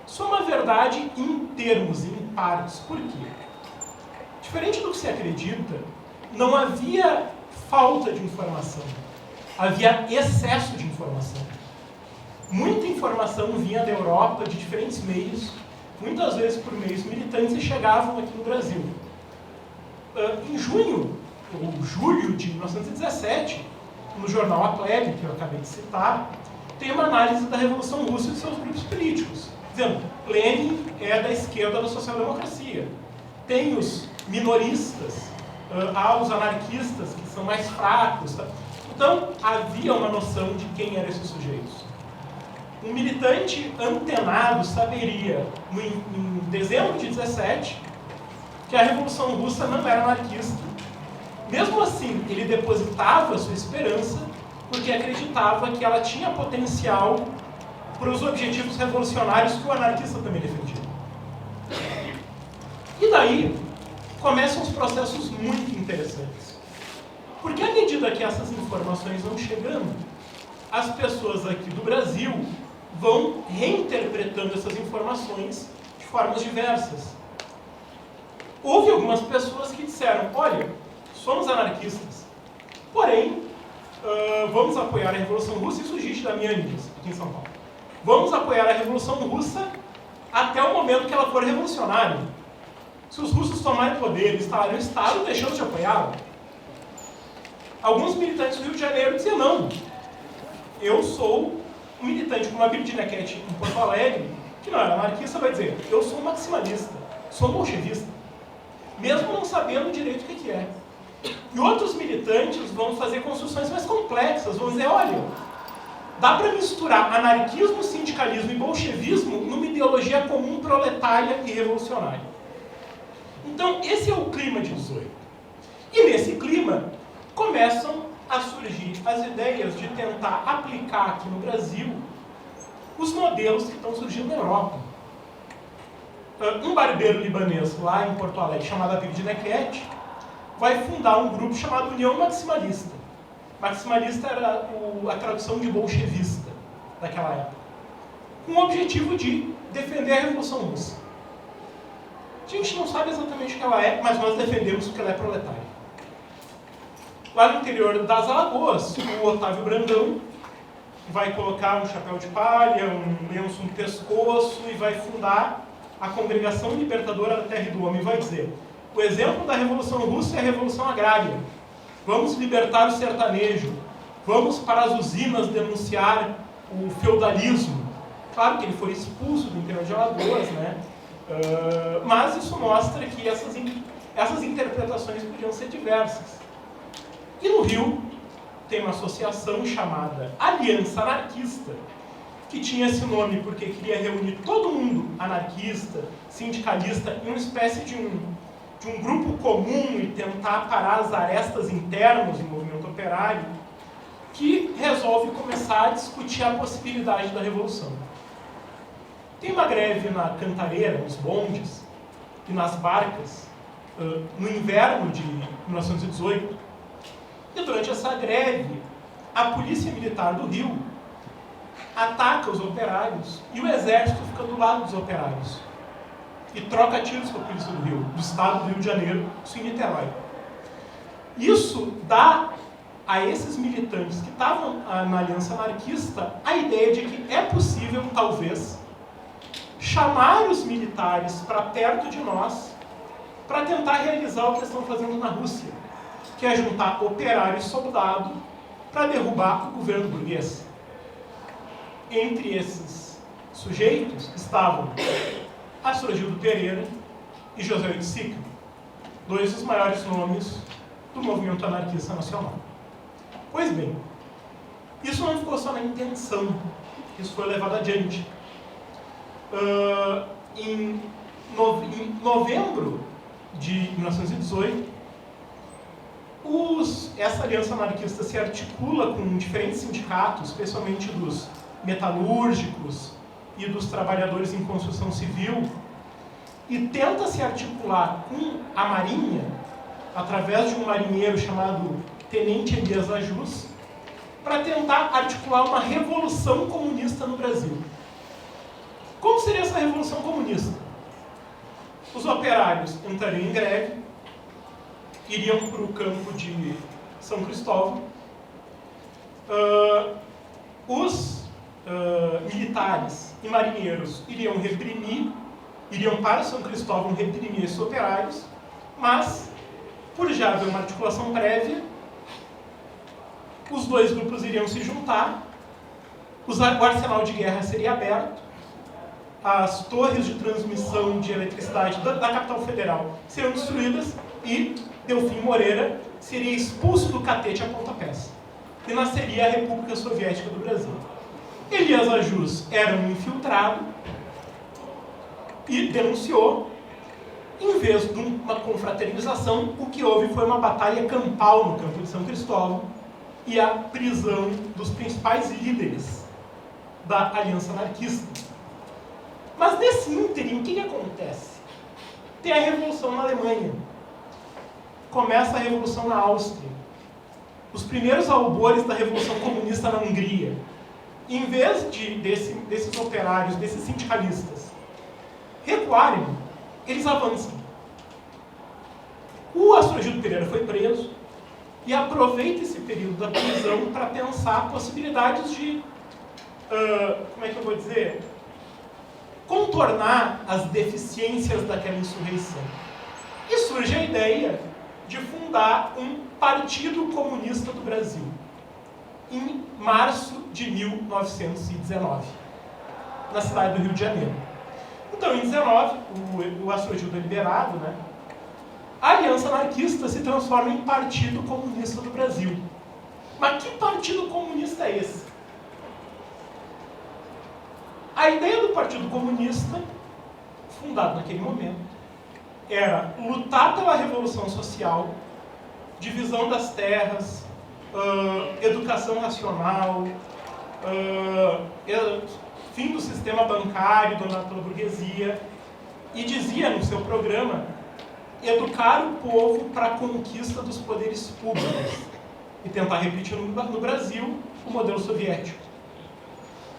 Isso é uma verdade em termos, em partes. Por quê? Diferente do que se acredita, não havia falta de informação. Havia excesso de informação. Muita informação vinha da Europa, de diferentes meios, muitas vezes por meios militantes, e chegavam aqui no Brasil. Em junho, ou julho de 1917, no jornal A Plebe, que eu acabei de citar, tem uma análise da Revolução Russa e de seus grupos políticos, dizendo que Lenin é da esquerda da social-democracia. Tem os minoristas, há os anarquistas, que são mais fracos. Tá? Então, havia uma noção de quem eram esses sujeitos. Um militante antenado saberia, em dezembro de 17, que a Revolução Russa não era anarquista. Mesmo assim, ele depositava sua esperança, porque acreditava que ela tinha potencial para os objetivos revolucionários que o anarquista também defendia. E daí, começam os processos muito interessantes. Porque à medida que essas informações vão chegando, as pessoas aqui do Brasil vão reinterpretando essas informações de formas diversas. Houve algumas pessoas que disseram, olha, somos anarquistas, porém, vamos apoiar a Revolução Russa, isso existe da Mianides, aqui em São Paulo. Vamos apoiar a Revolução Russa até o momento que ela for revolucionária. Se os russos tomarem poder, instalarem o Estado, deixamos de apoiá-la. Alguns militantes do Rio de Janeiro diziam, não, eu sou um militante como a Birdinequete em Porto Alegre, que não era anarquista, vai dizer, eu sou maximalista, sou bolchevista, mesmo não sabendo direito o que é. E outros militantes vão fazer construções mais complexas, vão dizer, olha, dá para misturar anarquismo, sindicalismo e bolchevismo numa ideologia comum proletária e revolucionária. Então, esse é o clima de 18. E nesse clima, começam a surgir as ideias de tentar aplicar aqui no Brasil os modelos que estão surgindo na Europa. Um barbeiro libanês lá em Porto Alegre, chamado Abid Neket, vai fundar um grupo chamado União Maximalista. Maximalista era a tradução de bolchevista daquela época, com o objetivo de defender a Revolução Russa. A gente não sabe exatamente o que ela é, mas nós defendemos porque ela é proletária. Lá no interior das Alagoas, o Otávio Brandão vai colocar um chapéu de palha, um lenço no pescoço e vai fundar a Congregação Libertadora da Terra e do Homem. Vai dizer, o exemplo da Revolução Russa é a Revolução Agrária. Vamos libertar o sertanejo. Vamos para as usinas denunciar o feudalismo. Claro que ele foi expulso do interior de Alagoas, né? Mas isso mostra que essas interpretações podiam ser diversas. E no Rio tem uma associação chamada Aliança Anarquista, que tinha esse nome porque queria reunir todo mundo, anarquista, sindicalista, em uma espécie de um grupo comum e tentar parar as arestas internas do movimento operário, que resolve começar a discutir a possibilidade da revolução. Tem uma greve na Cantareira, nos bondes e nas barcas, no inverno de 1918, e durante essa greve, a Polícia Militar do Rio ataca os operários e o Exército fica do lado dos operários e troca tiros com a Polícia do Rio, do Estado do Rio de Janeiro, isso em Niterói. Isso dá a esses militantes que estavam na Aliança Anarquista a ideia de que é possível, talvez, chamar os militares para perto de nós para tentar realizar o que eles estão fazendo na Rússia, que é juntar operário e soldado para derrubar o governo burguês. Entre esses sujeitos estavam Astrogildo Pereira e José Oiticica, dois dos maiores nomes do movimento anarquista nacional. Pois bem, isso não ficou só na intenção, isso foi levado adiante. Em novembro de 1918, essa aliança anarquista se articula com diferentes sindicatos, especialmente dos metalúrgicos e dos trabalhadores em construção civil, e tenta se articular com a Marinha, através de um marinheiro chamado Tenente Elias Ajus, para tentar articular uma revolução comunista no Brasil. Como seria essa revolução comunista? Os operários entrariam em greve, iriam para o campo de São Cristóvão, os militares e marinheiros iriam para São Cristóvão reprimir esses operários, mas, por já haver uma articulação prévia, os dois grupos iriam se juntar, o arsenal de guerra seria aberto, as torres de transmissão de eletricidade da capital federal seriam destruídas e Delfim Moreira seria expulso do catete a pontapés. E nasceria a República Soviética do Brasil. Elias Ajus era um infiltrado e denunciou, em vez de uma confraternização, o que houve foi uma batalha campal no campo de São Cristóvão e a prisão dos principais líderes da Aliança Anarquista. Mas nesse ínterim, o que acontece? Tem a Revolução na Alemanha. Começa a Revolução na Áustria. Os primeiros albores da Revolução Comunista na Hungria. Em vez desses operários, desses sindicalistas, recuarem, eles avançam. O Astrogildo Pereira foi preso e aproveita esse período da prisão para pensar possibilidades de, como é que eu vou dizer, contornar as deficiências daquela insurreição. E surge a ideia de fundar um Partido Comunista do Brasil, em março de 1919, na cidade do Rio de Janeiro. Então, em 19, o Astrogildo é liberado, né? A Aliança Anarquista se transforma em Partido Comunista do Brasil. Mas que Partido Comunista é esse? A ideia do Partido Comunista, fundado naquele momento, era lutar pela revolução social, divisão das terras, educação nacional, fim do sistema bancário dominado pela burguesia, e dizia no seu programa educar o povo para a conquista dos poderes públicos e tentar repetir no Brasil o modelo soviético.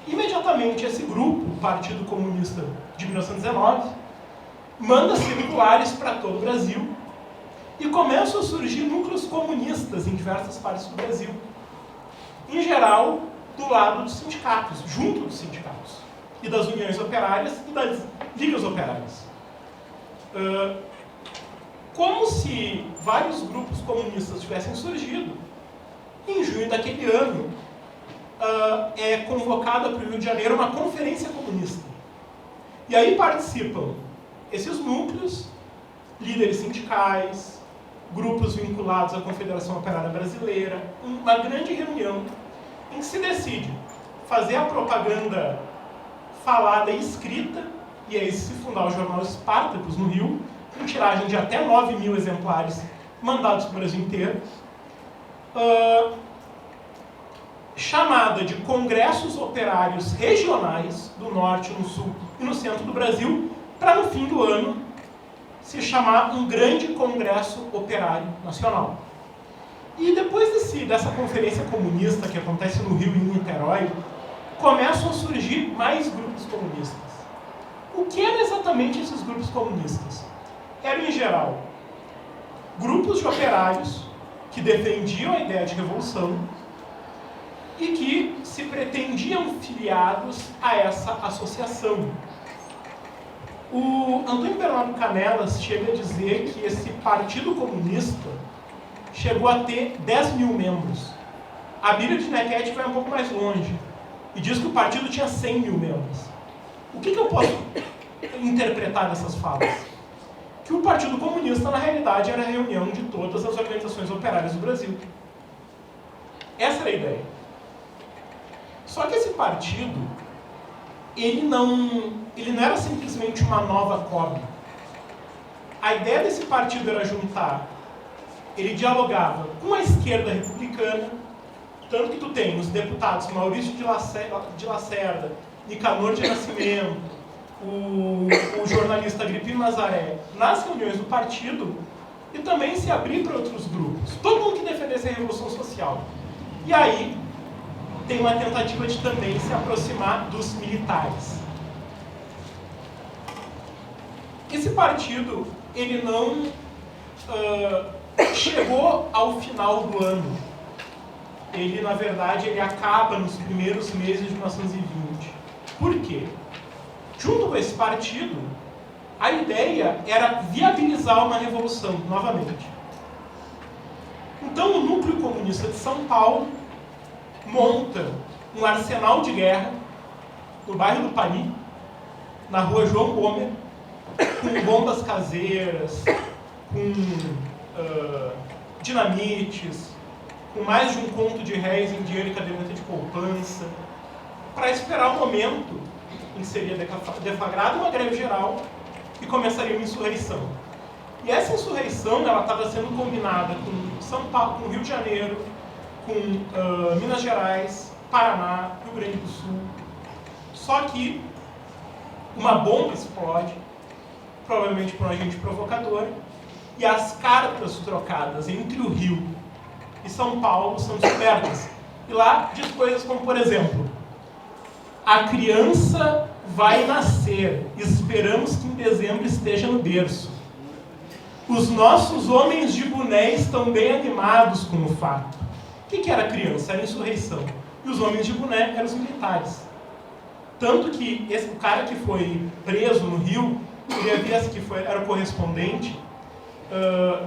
Imediatamente esse grupo, o Partido Comunista de 1919, manda circulares para todo o Brasil e começam a surgir núcleos comunistas em diversas partes do Brasil. Em geral, do lado dos sindicatos, junto dos sindicatos, e das uniões operárias e das ligas operárias. Como se vários grupos comunistas tivessem surgido, em junho daquele ano, é convocada para o Rio de Janeiro uma conferência comunista. E aí participam esses núcleos, líderes sindicais, grupos vinculados à Confederação Operária Brasileira, uma grande reunião em que se decide fazer a propaganda falada e escrita, e aí se fundar o jornal Espartacus no Rio, com tiragem de até 9.000 exemplares mandados para o Brasil inteiro, chamada de Congressos Operários Regionais do Norte, no Sul e no Centro do Brasil, para no fim do ano se chamar um grande Congresso Operário Nacional. E depois dessa conferência comunista que acontece no Rio e em Niterói, começam a surgir mais grupos comunistas. O que eram exatamente esses grupos comunistas? Eram, em geral, grupos de operários que defendiam a ideia de revolução e que se pretendiam filiados a essa associação. O Antônio Bernardo Canelas chega a dizer que esse Partido Comunista chegou a ter 10.000 membros. A Bíblia de Nequete vai um pouco mais longe e diz que o partido tinha 100.000 membros. O que eu posso interpretar dessas falas? Que o Partido Comunista, na realidade, era a reunião de todas as organizações operárias do Brasil. Essa era a ideia. Só que esse partido, ele não era simplesmente uma nova COB. A ideia desse partido era juntar, ele dialogava com a esquerda republicana, tanto que tu tem os deputados Maurício de Lacerda, Nicanor de Nascimento, o jornalista Agripino Nazaré, nas reuniões do partido, e também se abrir para outros grupos. Todo mundo que defendesse a Revolução Social. E aí, tem uma tentativa de também se aproximar dos militares. Esse partido, ele não chegou ao final do ano. Ele, na verdade, ele acaba nos primeiros meses de 1920. Por quê? Junto com esse partido, a ideia era viabilizar uma revolução, novamente. Então, o Núcleo Comunista de São Paulo monta um arsenal de guerra no bairro do Paris, na rua João Gomes, com bombas caseiras, com dinamites, com mais de um conto de réis em dinheiro e caderneta de poupança, para esperar o momento em que seria deflagrada uma greve geral e começaria uma insurreição. E essa insurreição estava sendo combinada com São Paulo, com Rio de Janeiro, com Minas Gerais, Paraná, Rio Grande do Sul. Só que uma bomba explode, provavelmente por um agente provocador, e as cartas trocadas entre o Rio e São Paulo são descobertas. E lá diz coisas como, por exemplo, a criança vai nascer, esperamos que em dezembro esteja no berço. Os nossos homens de boné estão bem animados com o fato. O que era a criança? Era a insurreição. E os homens de boné eram os militares. Tanto que o cara que foi preso no Rio, era o correspondente,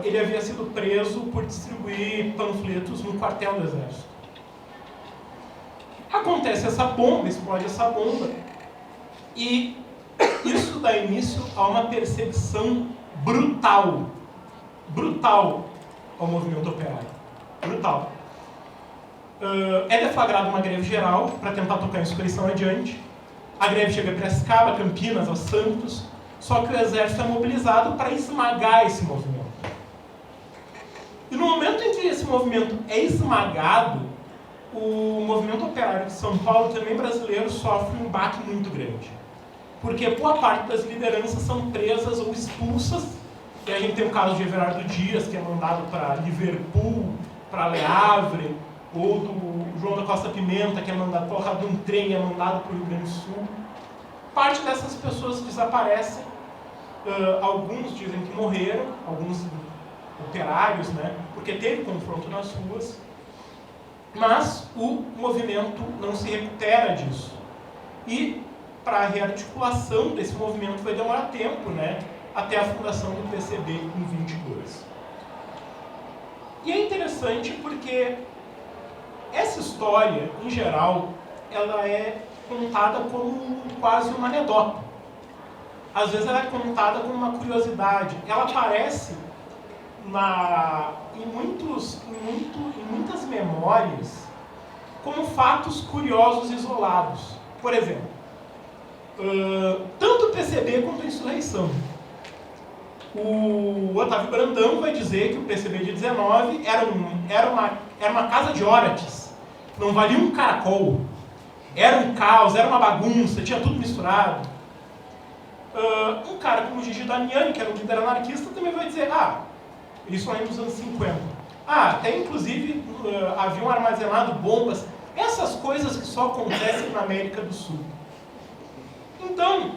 ele havia sido preso por distribuir panfletos no quartel do exército. Acontece essa bomba, explode essa bomba, e isso dá início a uma perseguição brutal ao movimento operário. Brutal. É deflagrada uma greve geral para tentar tocar a insurreição adiante. A greve chega a Piracicaba, Campinas, a Santos, só que o exército é mobilizado para esmagar esse movimento. E no momento em que esse movimento é esmagado, o movimento operário de São Paulo, também brasileiro, sofre um baque muito grande. Porque boa parte das lideranças são presas ou expulsas. E a gente tem o caso de Everardo Dias, que é mandado para Liverpool, para Le Havre, ou do João da Costa Pimenta, que é mandado porra de um trem e é mandado para o Rio Grande do Sul. Parte dessas pessoas desaparecem. Alguns dizem que morreram, alguns operários, né, porque teve confronto nas ruas. Mas o movimento não se recupera disso. E para a rearticulação desse movimento vai demorar tempo, né, até a fundação do PCB em 22. E é interessante porque essa história, em geral, ela é contada como quase uma anedota. Às vezes ela é contada como uma curiosidade. Ela aparece em muitas memórias como fatos curiosos isolados. Por exemplo, tanto o PCB quanto a insurreição. O Otávio Brandão vai dizer que o PCB de 19 era uma casa de Órates, não valia um caracol, era um caos, era uma bagunça, tinha tudo misturado. Um cara como Gigi Damiani, que era um líder anarquista, também vai dizer, isso aí nos anos 50. Até inclusive haviam armazenado bombas, essas coisas que só acontecem na América do Sul. Então,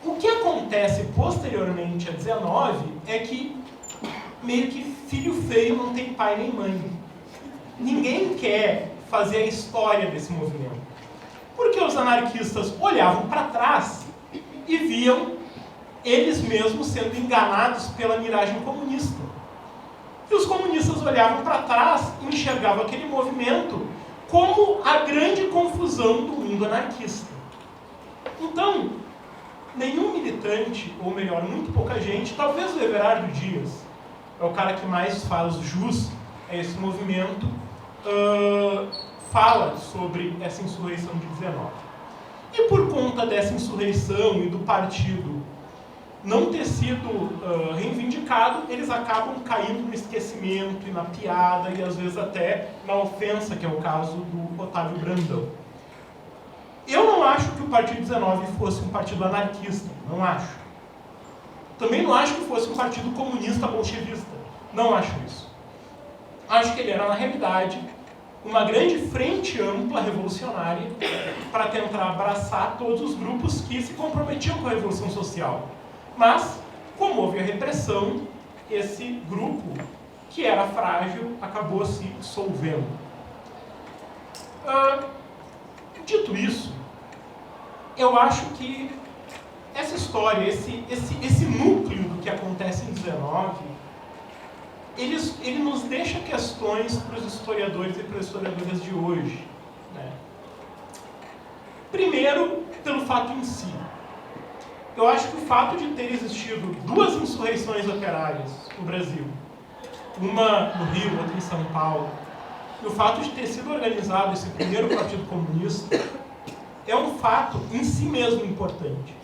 o que acontece posteriormente a 19 é que meio que filho feio não tem pai nem mãe. Ninguém quer fazer a história desse movimento. Porque os anarquistas olhavam para trás e viam eles mesmos sendo enganados pela miragem comunista. E os comunistas olhavam para trás e enxergavam aquele movimento como a grande confusão do mundo anarquista. Então, nenhum militante, ou melhor, muito pouca gente, talvez o Everardo Dias, é o cara que mais faz jus a esse movimento, fala sobre essa insurreição de 19. E por conta dessa insurreição e do partido não ter sido reivindicado, eles acabam caindo no esquecimento e na piada e às vezes até na ofensa, que é o caso do Otávio Brandão. Eu não acho que o Partido 19 fosse um partido anarquista, não acho. Também não acho que fosse um partido comunista bolchevista, não acho isso. Acho que ele era, na realidade, uma grande frente ampla revolucionária para tentar abraçar todos os grupos que se comprometiam com a revolução social. Mas, como houve a repressão, esse grupo, que era frágil, acabou se dissolvendo. Dito isso, eu acho que essa história, esse núcleo do que acontece em 19, ele nos deixa questões para os historiadores e para as historiadoras de hoje, né? Primeiro, pelo fato em si. Eu acho que o fato de ter existido duas insurreições operárias no Brasil, uma no Rio, outra em São Paulo, e o fato de ter sido organizado esse primeiro Partido Comunista, é um fato em si mesmo importante.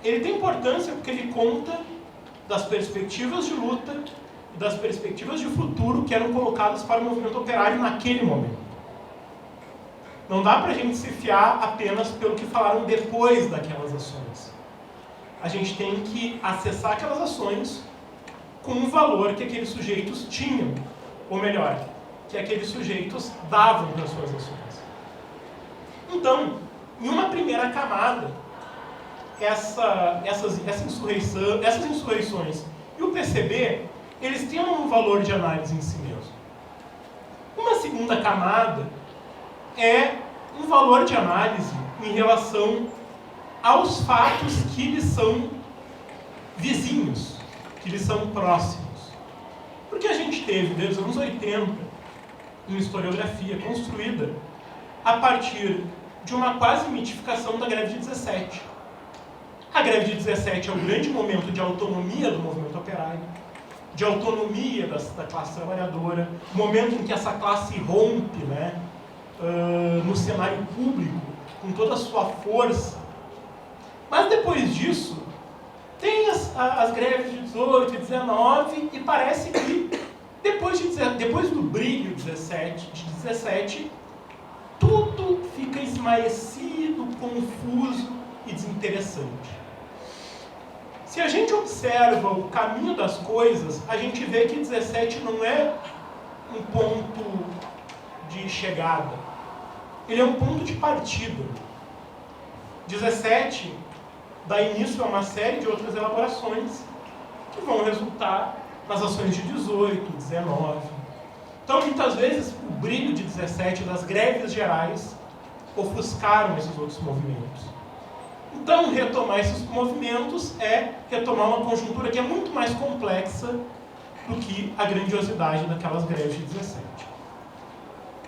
Ele tem importância porque ele conta das perspectivas de luta e das perspectivas de futuro que eram colocadas para o movimento operário naquele momento. Não dá para a gente se fiar apenas pelo que falaram depois daquelas ações. A gente tem que acessar aquelas ações com o valor que aqueles sujeitos tinham, ou melhor, que aqueles sujeitos davam para as suas ações. Então, em uma primeira camada, essas insurreições e o PCB, eles têm um valor de análise em si mesmo. Uma segunda camada é um valor de análise em relação aos fatos que lhes são vizinhos, que lhes são próximos. Porque a gente teve, desde os anos 80, uma historiografia construída a partir de uma quase mitificação da greve de 17. A greve de 17 é o grande momento de autonomia do movimento operário, de autonomia da classe trabalhadora, momento em que essa classe rompe, né, no cenário público, com toda a sua força. Mas depois disso, tem as greves de 18 e 19, e parece que depois do brilho de 17, tudo fica esmaecido, confuso e desinteressante. Se a gente observa o caminho das coisas, a gente vê que 17 não é um ponto de chegada. Ele é um ponto de partida. 17 dá início a uma série de outras elaborações que vão resultar nas ações de 18, 19. Então, muitas vezes, o brilho de 17 das greves gerais ofuscaram esses outros movimentos. Então, retomar esses movimentos é retomar uma conjuntura que é muito mais complexa do que a grandiosidade daquelas greves de 17.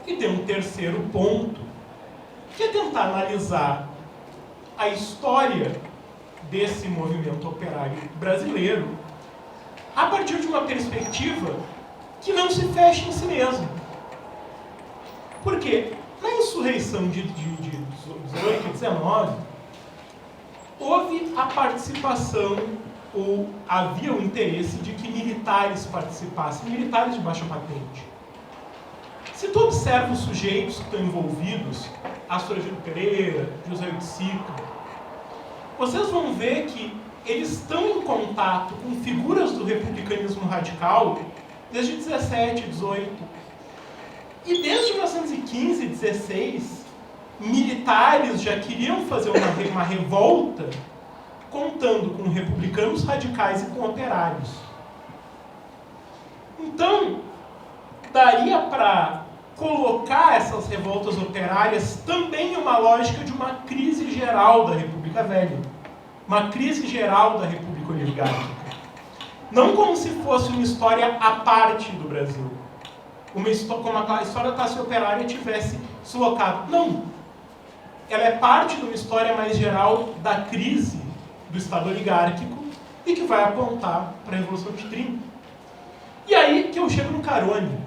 E tem um terceiro ponto, que é tentar analisar a história desse movimento operário brasileiro a partir de uma perspectiva que não se fecha em si mesmo. Por quê? Na insurreição de 18 e 19, houve a participação, ou havia o interesse de que militares participassem, militares de baixa patente. Se tu observa os sujeitos que estão envolvidos, Astro Gil Pereira, José Oiticica, vocês vão ver que eles estão em contato com figuras do republicanismo radical desde 17, 18. E desde 1915, 16, militares já queriam fazer uma revolta contando com republicanos radicais e com operários. Então, daria para colocar essas revoltas operárias também em uma lógica de uma crise geral da República Velha, uma crise geral da República Oligárquica. Não como se fosse uma história à parte do Brasil, como a história da classe operária tivesse deslocado. Não. Ela é parte de uma história mais geral da crise do Estado oligárquico e que vai apontar para a Revolução de 30. E aí que eu chego no Carone.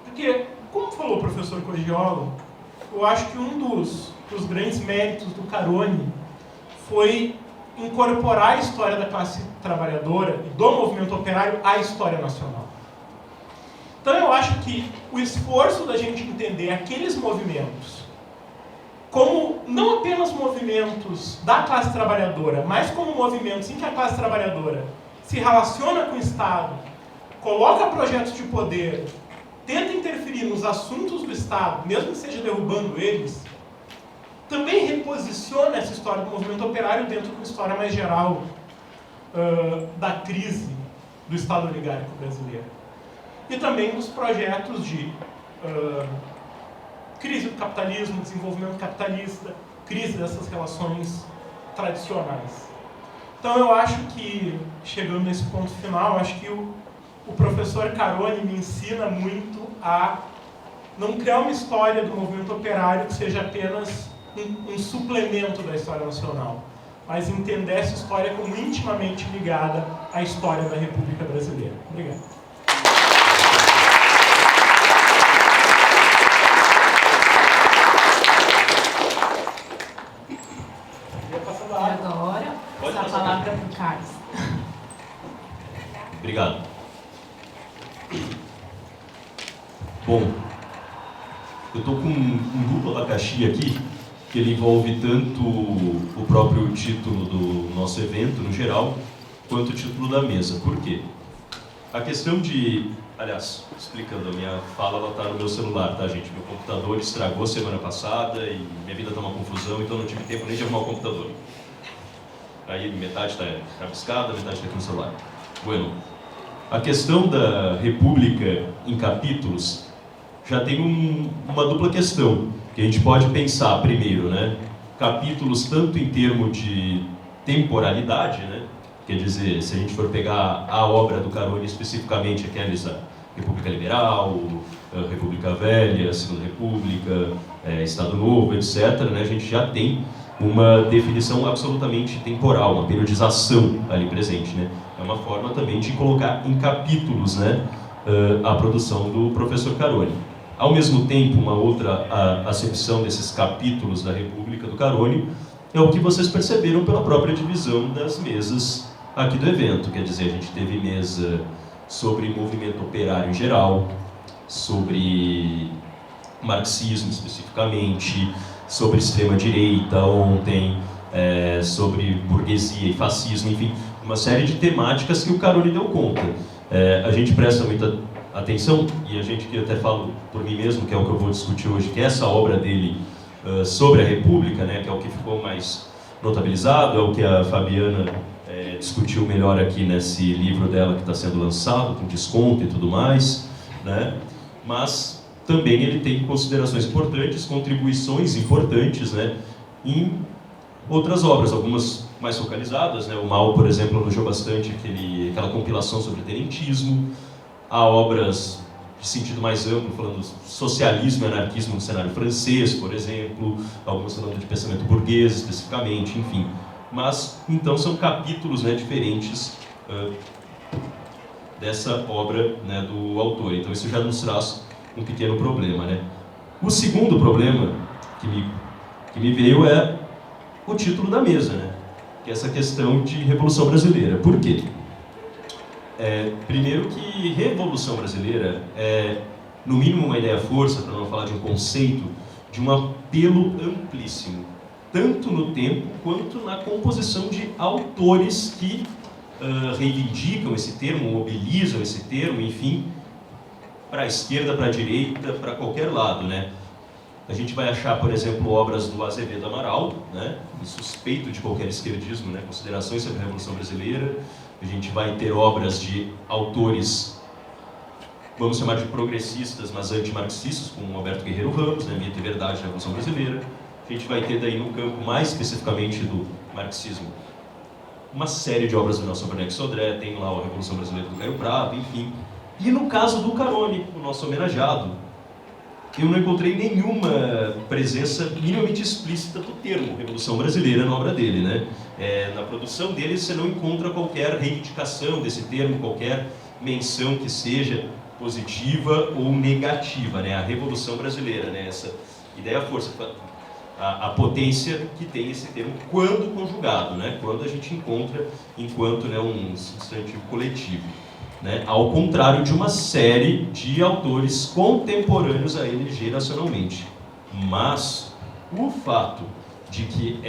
Porque, como falou o professor Cogiolo, eu acho que um dos grandes méritos do Carone foi incorporar a história da classe trabalhadora e do movimento operário à história nacional. Então eu acho que o esforço da gente entender aqueles movimentos como não apenas movimentos da classe trabalhadora, mas como movimentos em que a classe trabalhadora se relaciona com o Estado, coloca projetos de poder, tenta interferir que nos assuntos do Estado, mesmo que seja derrubando eles, também reposiciona essa história do movimento operário dentro de uma história mais geral da crise do Estado oligárquico brasileiro. E também dos projetos de crise do capitalismo, desenvolvimento capitalista, crise dessas relações tradicionais. Então eu acho que, chegando nesse ponto final, acho que o professor Caroni me ensina muito a não criar uma história do movimento operário que seja apenas um suplemento da história nacional, mas entender essa história como intimamente ligada à história da República Brasileira. Obrigado. E agora, Pode a passar. palavra para o Carlos. Obrigado. Bom, eu estou com um duplo abacaxi aqui, que ele envolve tanto o próprio título do nosso evento, no geral, quanto o título da mesa. Por quê? A questão de... Aliás, explicando, a minha fala está no meu celular, tá, gente? Meu computador estragou semana passada e minha vida está uma confusão, então não tive tempo nem de arrumar o computador. Aí metade está rabiscada, metade está aqui no celular. Bueno, a questão da República em capítulos já tem uma dupla questão, que a gente pode pensar primeiro, né? Capítulos tanto em termos de temporalidade, né? Quer dizer, se a gente for pegar a obra do Caroni especificamente, aqueles da República Liberal, República Velha, Segunda República, Estado Novo, etc., né? A gente já tem uma definição absolutamente temporal, uma periodização ali presente, né? É uma forma também de colocar em capítulos, né, a produção do professor Caroni. Ao mesmo tempo, uma outra acepção desses capítulos da República do Caroni é o que vocês perceberam pela própria divisão das mesas aqui do evento. Quer dizer, a gente teve mesa sobre movimento operário em geral, sobre marxismo especificamente, sobre extrema-direita ontem, sobre burguesia e fascismo, enfim, uma série de temáticas que o Caroni deu conta. A gente presta muita atenção, e a gente, que eu até falo por mim mesmo, que é o que eu vou discutir hoje, que é essa obra dele sobre a República, né, que é o que ficou mais notabilizado, é o que a Fabiana discutiu melhor aqui nesse livro dela que está sendo lançado, com desconto e tudo mais, né? Mas também ele tem considerações importantes, contribuições importantes, né, em outras obras, algumas mais focalizadas, né? O Mal, por exemplo, elogiou bastante aquela compilação sobre tenentismo. Há obras de sentido mais amplo, falando socialismo e anarquismo no cenário francês, por exemplo, algumas falando de pensamento burguês especificamente, enfim. Mas, então, são capítulos, né, diferentes dessa obra, né, do autor. Então, isso já nos traz um pequeno problema, né? O segundo problema que me veio é o título da mesa, né? Que é essa questão de Revolução Brasileira. Por quê? Primeiro que Revolução Brasileira é, no mínimo, uma ideia-força, para não falar de um conceito, de um apelo amplíssimo, tanto no tempo quanto na composição de autores que reivindicam esse termo, mobilizam esse termo, enfim, para a esquerda, para a direita, para qualquer lado, né? A gente vai achar, por exemplo, obras do Azevedo Amaral, né, suspeito de qualquer esquerdismo, né, considerações sobre a Revolução Brasileira. A gente vai ter obras de autores, vamos chamar de progressistas, mas antimarxistas, como Alberto Guerreiro Ramos, né, Mito e Verdade na Revolução Brasileira. A gente vai ter daí no campo mais especificamente do marxismo uma série de obras do Nelson Werneck Sodré, tem lá a Revolução Brasileira do Caio Prado, enfim. E no caso do Caroni, o nosso homenageado, eu não encontrei nenhuma presença minimamente explícita do termo Revolução Brasileira na obra dele, né? Na produção dele você não encontra qualquer reivindicação desse termo, qualquer menção que seja positiva ou negativa, né? A Revolução Brasileira, né? Essa ideia-força, a potência que tem esse termo quando conjugado, né? Quando a gente encontra enquanto, né, um substantivo coletivo. Né? Ao contrário de uma série de autores contemporâneos a ele geracionalmente. Mas o fato de que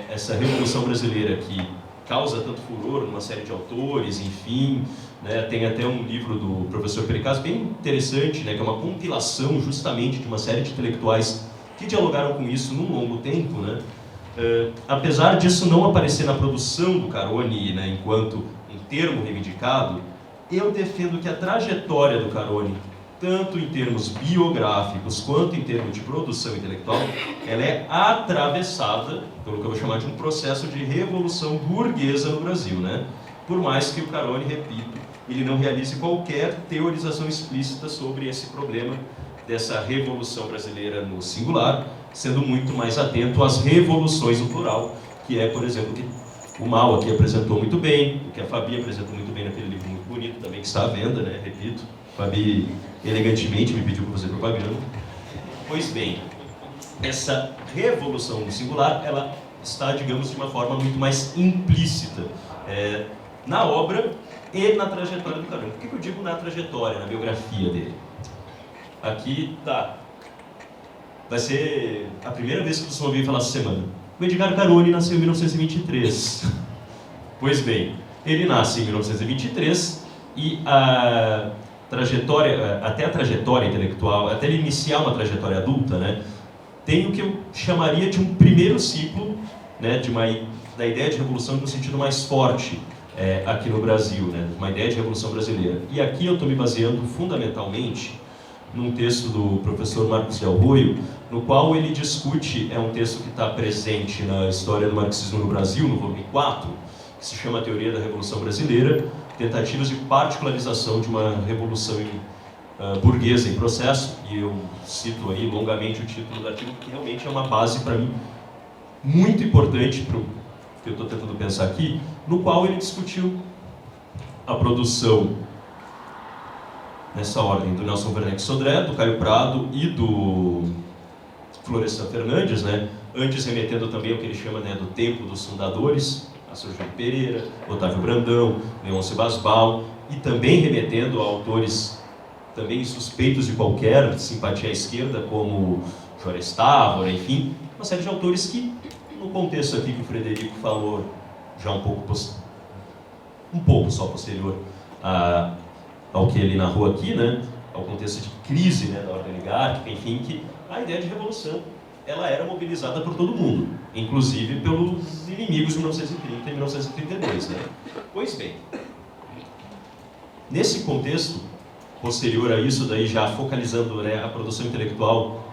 essa Revolução Brasileira que causa tanto furor numa série de autores, enfim, né? Tem até um livro do professor Pericaz bem interessante, né? Que é uma compilação justamente de uma série de intelectuais que dialogaram com isso num longo tempo, né? Apesar disso não aparecer na produção do Carone, né, enquanto um termo reivindicado, eu defendo que a trajetória do Carone, tanto em termos biográficos quanto em termos de produção intelectual, ela é atravessada pelo que eu vou chamar de um processo de revolução burguesa no Brasil, né? Por mais que o Carone, repito, ele não realize qualquer teorização explícita sobre esse problema dessa revolução brasileira no singular, sendo muito mais atento às revoluções no plural, que é, por exemplo, que o Mal aqui apresentou muito bem, o que a Fabi apresentou muito bem naquele livro muito bonito também, que está à venda, né? Repito, Fabi elegantemente me pediu para fazer propaganda. Pois bem, essa revolução no singular, ela está, digamos, de uma forma muito mais implícita na obra e na trajetória do Carone. Por que eu digo na trajetória, na biografia dele? Aqui tá. Vai ser a primeira vez que vocês vão ouvir falar essa semana. O Edgar Carone nasceu em 1923. Pois bem, ele nasce em 1923 e a trajetória, até a trajetória intelectual, até ele iniciar uma trajetória adulta, né, tem o que eu chamaria de um primeiro ciclo, né, da ideia de revolução no sentido mais forte aqui no Brasil, né, uma ideia de revolução brasileira. E aqui eu estou me baseando fundamentalmente num texto do professor Marcos Del Roio, no qual ele discute, é um texto que está presente na História do Marxismo no Brasil, no volume 4, que se chama A Teoria da Revolução Brasileira, Tentativas de Particularização de uma Revolução Burguesa em Processo, e eu cito aí longamente o título do artigo, que realmente é uma base para mim muito importante para o que eu estou tentando pensar aqui, no qual ele discutiu a produção nessa ordem, do Nelson Werneck Sodré, do Caio Prado e do Florestan Fernandes, né? Antes remetendo também ao que ele chama, né, do tempo dos fundadores, a Sergio Pereira, Otávio Brandão, Leôncio Basbal, e também remetendo a autores também suspeitos de qualquer simpatia à esquerda, como Juarez Távora, enfim, uma série de autores que, no contexto aqui que o Frederico falou, já um pouco só posterior ao que ele narrou aqui, né, ao contexto de crise, né, da ordem oligárquica, enfim, que a ideia de revolução ela era mobilizada por todo mundo, inclusive pelos inimigos de 1930 e 1932. Né? Pois bem, nesse contexto, posterior a isso, daí já focalizando, né, a produção intelectual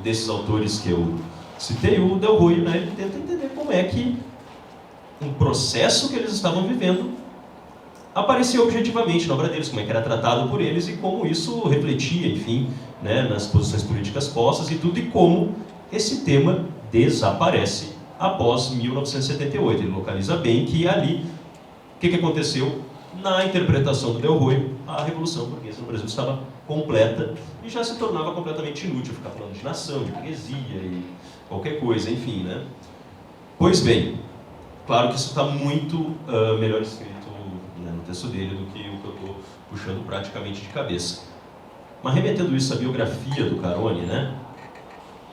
desses autores que eu citei, o Del Roio, né, ele tenta entender como é que um processo que eles estavam vivendo aparecia objetivamente na obra deles, como é que era tratado por eles e como isso refletia, enfim, né, nas posições políticas postas e tudo, e como esse tema desaparece após 1978. Ele localiza bem que ali, o que aconteceu? Na interpretação do Del Roio, a Revolução Burguesa no Brasil estava completa e já se tornava completamente inútil ficar falando de nação, de burguesia e qualquer coisa, enfim, né? Pois bem, claro que isso está muito melhor escrito, né, no texto dele do que o que eu estou puxando praticamente de cabeça. Mas remetendo isso à biografia do Carone, né,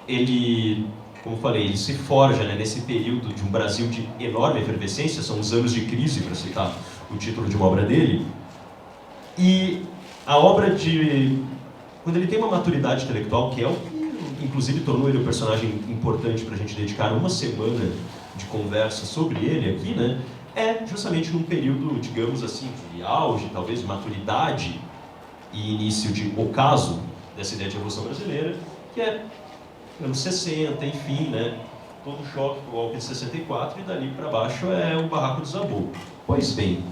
ele, como eu falei, ele se forja, né, nesse período de um Brasil de enorme efervescência, são os anos de crise, para citar o título de uma obra dele, e a obra quando ele tem uma maturidade intelectual, que é o que inclusive tornou ele um personagem importante para a gente dedicar uma semana de conversa sobre ele aqui, né, é justamente num período, digamos assim, de auge, talvez de maturidade e início de ocaso dessa ideia de Revolução Brasileira, que é anos 60, enfim, né, todo o choque do golpe de 64 e dali para baixo o barraco desabou. Pois bem,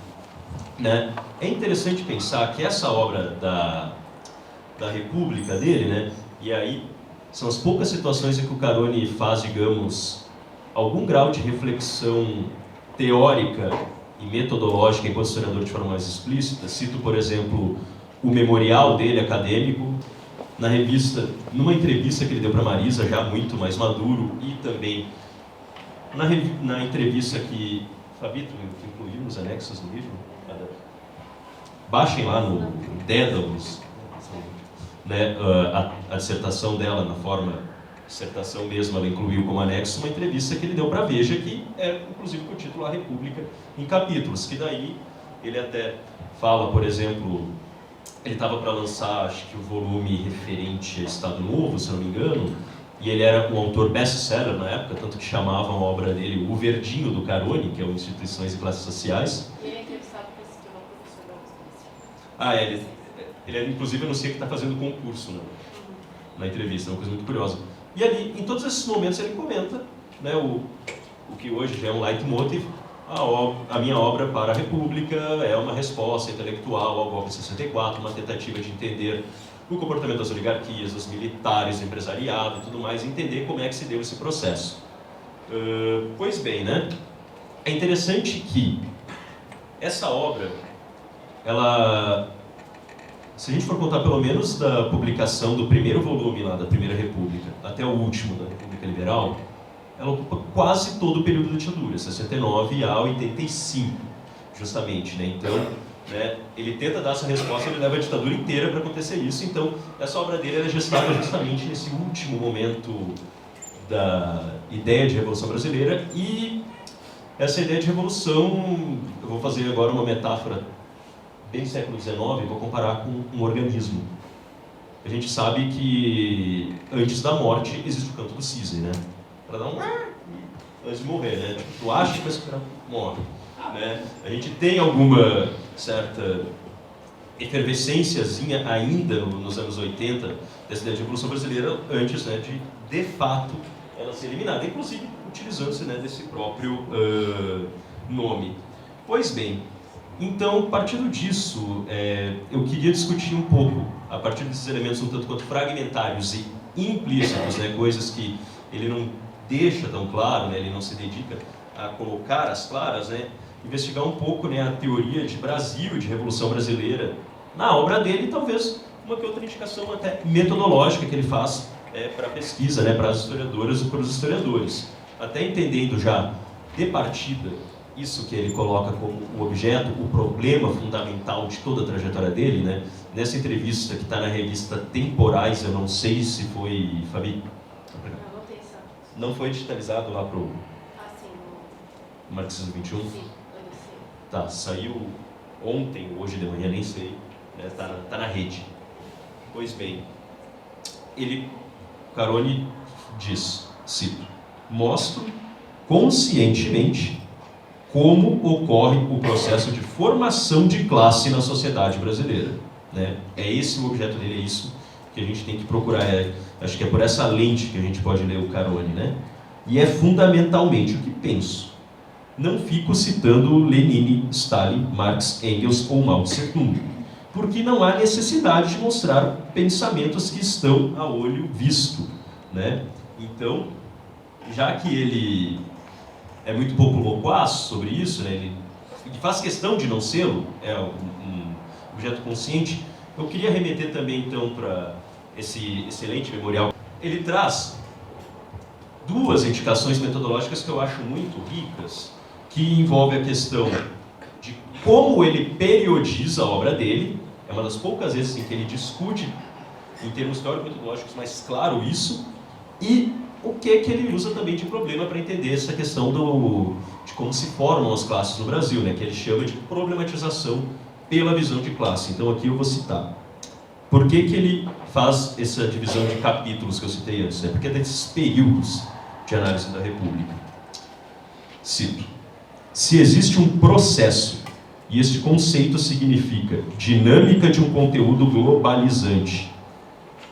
né, é interessante pensar que essa obra da República dele, né, e aí são as poucas situações em que o Carone faz, digamos, algum grau de reflexão teórica e metodológica enquanto historiador de forma mais explícita. Cito, por exemplo, o memorial dele acadêmico, na revista, numa entrevista que ele deu para Marisa, já muito mais maduro, e também na entrevista que Fabito incluiu nos anexos do livro. Baixem lá no Dédalus, né, a dissertação dela na forma dissertação mesmo, ela incluiu como anexo uma entrevista que ele deu para a Veja, que é inclusive com o título A República em Capítulos, que daí ele até fala, por exemplo, ele estava para lançar, acho que o volume referente a Estado Novo, se não me engano, e ele era um autor best-seller na época, tanto que chamavam a obra dele O Verdinho do Carone, que é o Instituições e Classes Sociais. E ele é entrevistado para se tornar professor da USP. Ele inclusive anuncia que está fazendo concurso na entrevista, é uma coisa muito curiosa. E ali, em todos esses momentos, ele comenta, né, o que hoje já é um leitmotiv, a minha obra para a República é uma resposta intelectual ao golpe de 64, uma tentativa de entender o comportamento das oligarquias, dos militares, do empresariado e tudo mais, e entender como é que se deu esse processo. Pois bem, né? É interessante que essa obra, ela, se a gente for contar pelo menos da publicação do primeiro volume lá da Primeira República até o último da República Liberal, ela ocupa quase todo o período da ditadura, 69 a 85, justamente, né? Então, né, ele tenta dar essa resposta, ele leva a ditadura inteira para acontecer isso. Então, essa obra dele é gestada justamente nesse último momento da ideia de Revolução Brasileira. E essa ideia de revolução, eu vou fazer agora uma metáfora bem século XIX, vou comparar com um organismo. A gente sabe que antes da morte existe o canto do cisne, né? Para dar um antes de morrer, né? Tipo, tu acha que vai esperar, morre. Né? A gente tem alguma certa efervescênciazinha ainda nos anos 80 dessa ideia de Revolução Brasileira, antes, né, de fato ela ser eliminada, inclusive utilizando-se, né, desse próprio nome. Pois bem, então, partindo disso, eu queria discutir um pouco, a partir desses elementos um tanto quanto fragmentários e implícitos, né, coisas que ele não deixa tão claro, né, ele não se dedica a colocar as claras, né, investigar um pouco, né, a teoria de Brasil, de Revolução Brasileira, na obra dele, e talvez uma que outra indicação até metodológica que ele faz para a pesquisa, né, para as historiadoras e para os historiadores. Até entendendo já, de partida, isso que ele coloca como o objeto, o problema fundamental de toda a trajetória dele, né, nessa entrevista que está na revista Temporais, eu não sei se foi, Fabi? Não foi digitalizado lá para o Marxismo 21? Sim. Tá, saiu ontem, hoje de manhã, nem sei, né, tá na rede. Pois bem, Carone diz, cito, mostro conscientemente como ocorre o processo de formação de classe na sociedade brasileira. Né? É esse o objeto dele, é isso que a gente tem que procurar. Acho que é por essa lente que a gente pode ler o Carone. Né? E é fundamentalmente o que penso. Não fico citando Lenin, Stalin, Marx, Engels ou Mao Tse-tung, porque não há necessidade de mostrar pensamentos que estão a olho visto. Né? Então, já que ele é muito pouco loquaz sobre isso, né? Ele faz questão de não ser-lo, é um objeto consciente, eu queria remeter também, então, para esse excelente memorial. Ele traz duas indicações metodológicas que eu acho muito ricas, que envolve a questão de como ele periodiza a obra dele, é uma das poucas vezes em que ele discute, em termos teórico-metodológicos, mais claro isso, e o que ele usa também de problema para entender essa questão de como se formam as classes no Brasil, né, que ele chama de problematização pela visão de classe. Então aqui eu vou citar. Por que ele faz essa divisão de capítulos que eu citei antes? Né? Porque é desses períodos de análise da República. Cito. Se existe um processo, e este conceito significa dinâmica de um conteúdo globalizante,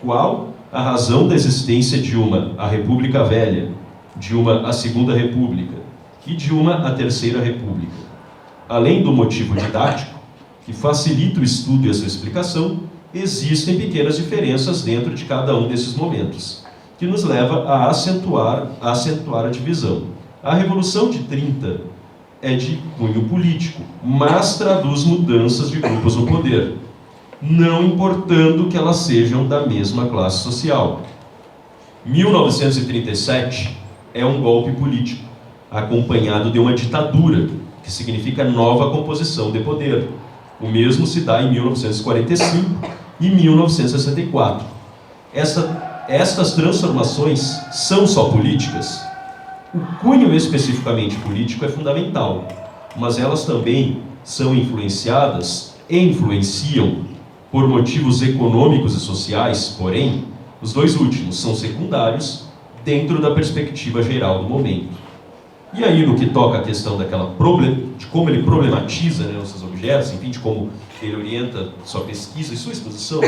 qual a razão da existência de uma, a República Velha, de uma, a Segunda República, e de uma, a Terceira República? Além do motivo didático, que facilita o estudo e a sua explicação, existem pequenas diferenças dentro de cada um desses momentos, que nos leva a acentuar a divisão. A Revolução de 30 é de cunho político, mas traduz mudanças de grupos no poder, não importando que elas sejam da mesma classe social. 1937 é um golpe político, acompanhado de uma ditadura, que significa nova composição de poder. O mesmo se dá em 1945 e 1964. Essa estas transformações são só políticas? O cunho especificamente político é fundamental, mas elas também são influenciadas e influenciam por motivos econômicos e sociais, porém, os dois últimos são secundários dentro da perspectiva geral do momento. E aí, no que toca a questão de como ele problematiza, né, os seus objetos, enfim, de como ele orienta sua pesquisa e sua exposição,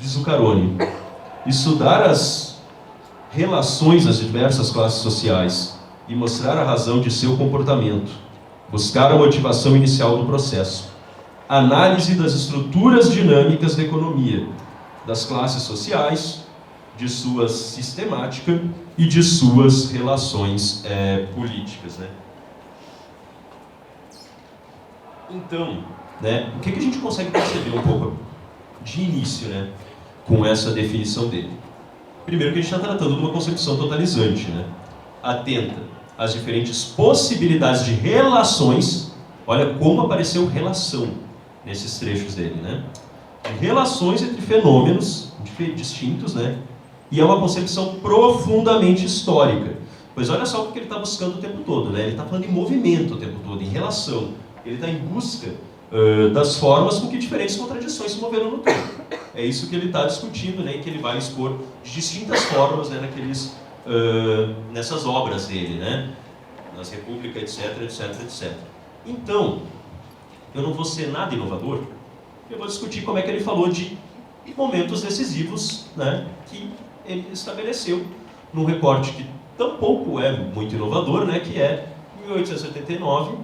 diz o Carone, estudar as relações das diversas classes sociais e mostrar a razão de seu comportamento, buscar a motivação inicial do processo, análise das estruturas dinâmicas da economia, das classes sociais, de sua sistemática e de suas relações políticas, né? Então, né, o que a gente consegue perceber um pouco de início, né, com essa definição dele? Primeiro que a gente está tratando de uma concepção totalizante, né? Atenta às diferentes possibilidades de relações. Olha como apareceu relação nesses trechos dele, né? De relações entre fenômenos distintos, né? E é uma concepção profundamente histórica. Pois olha só o que ele está buscando o tempo todo, né? Ele está falando em movimento o tempo todo, em relação. Ele está em busca das formas com que diferentes contradições se moveram no tempo. É isso que ele está discutindo, né? E que ele vai expor de distintas formas, né? Nessas obras dele, né? Nas República, etc, etc, etc. Então, eu não vou ser nada inovador, eu vou discutir como é que ele falou de momentos decisivos, né, que ele estabeleceu num recorte que tampouco é muito inovador, né, que é 1889,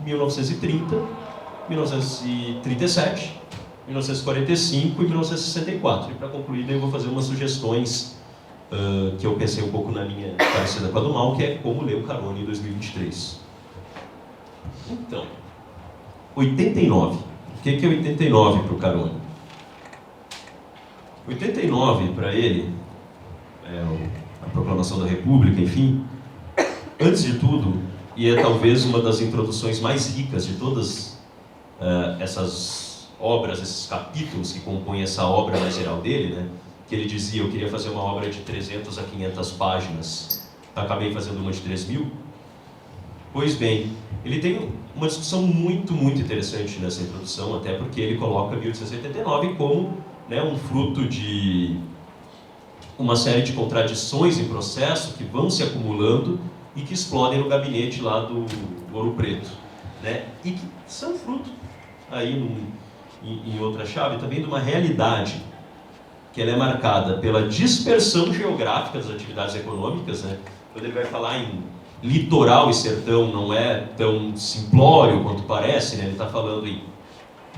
1930, 1937, 1945 e 1964. E para concluir, eu vou fazer umas sugestões que eu pensei um pouco na linha parecida com a do Mal, que é como ler o Carone em 2023. Então, 89. O que é 89 para o Carone? 89 para ele, a proclamação da República, enfim, antes de tudo, e é talvez uma das introduções mais ricas de todas essas obras, esses capítulos que compõem essa obra mais geral dele, né? Que ele dizia, eu queria fazer uma obra de 300 a 500 páginas, acabei fazendo uma de 3.000. Pois bem, ele tem uma discussão muito, muito interessante nessa introdução, até porque ele coloca 1889 como, né, um fruto de uma série de contradições em processo que vão se acumulando e que explodem no gabinete lá do Ouro Preto, né? E que são fruto, aí em outra chave, também de uma realidade que ela é marcada pela dispersão geográfica das atividades econômicas, né? Quando ele vai falar em litoral e sertão, não é tão simplório quanto parece, né? Ele está falando em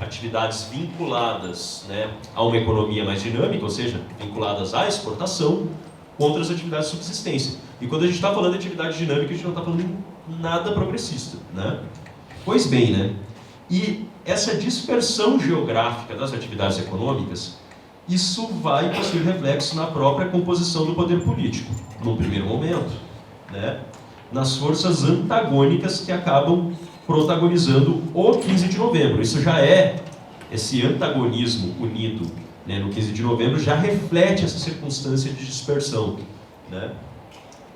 atividades vinculadas, né, a uma economia mais dinâmica, ou seja, vinculadas à exportação, contra as atividades de subsistência. E quando a gente está falando de atividade dinâmica, a gente não está falando de nada progressista, né? Pois bem, né? E essa dispersão geográfica das atividades econômicas, isso vai possuir reflexo na própria composição do poder político, num primeiro momento, né? Nas forças antagônicas que acabam protagonizando o 15 de novembro. Isso já esse antagonismo unido, né, no 15 de novembro, já reflete essa circunstância de dispersão, né?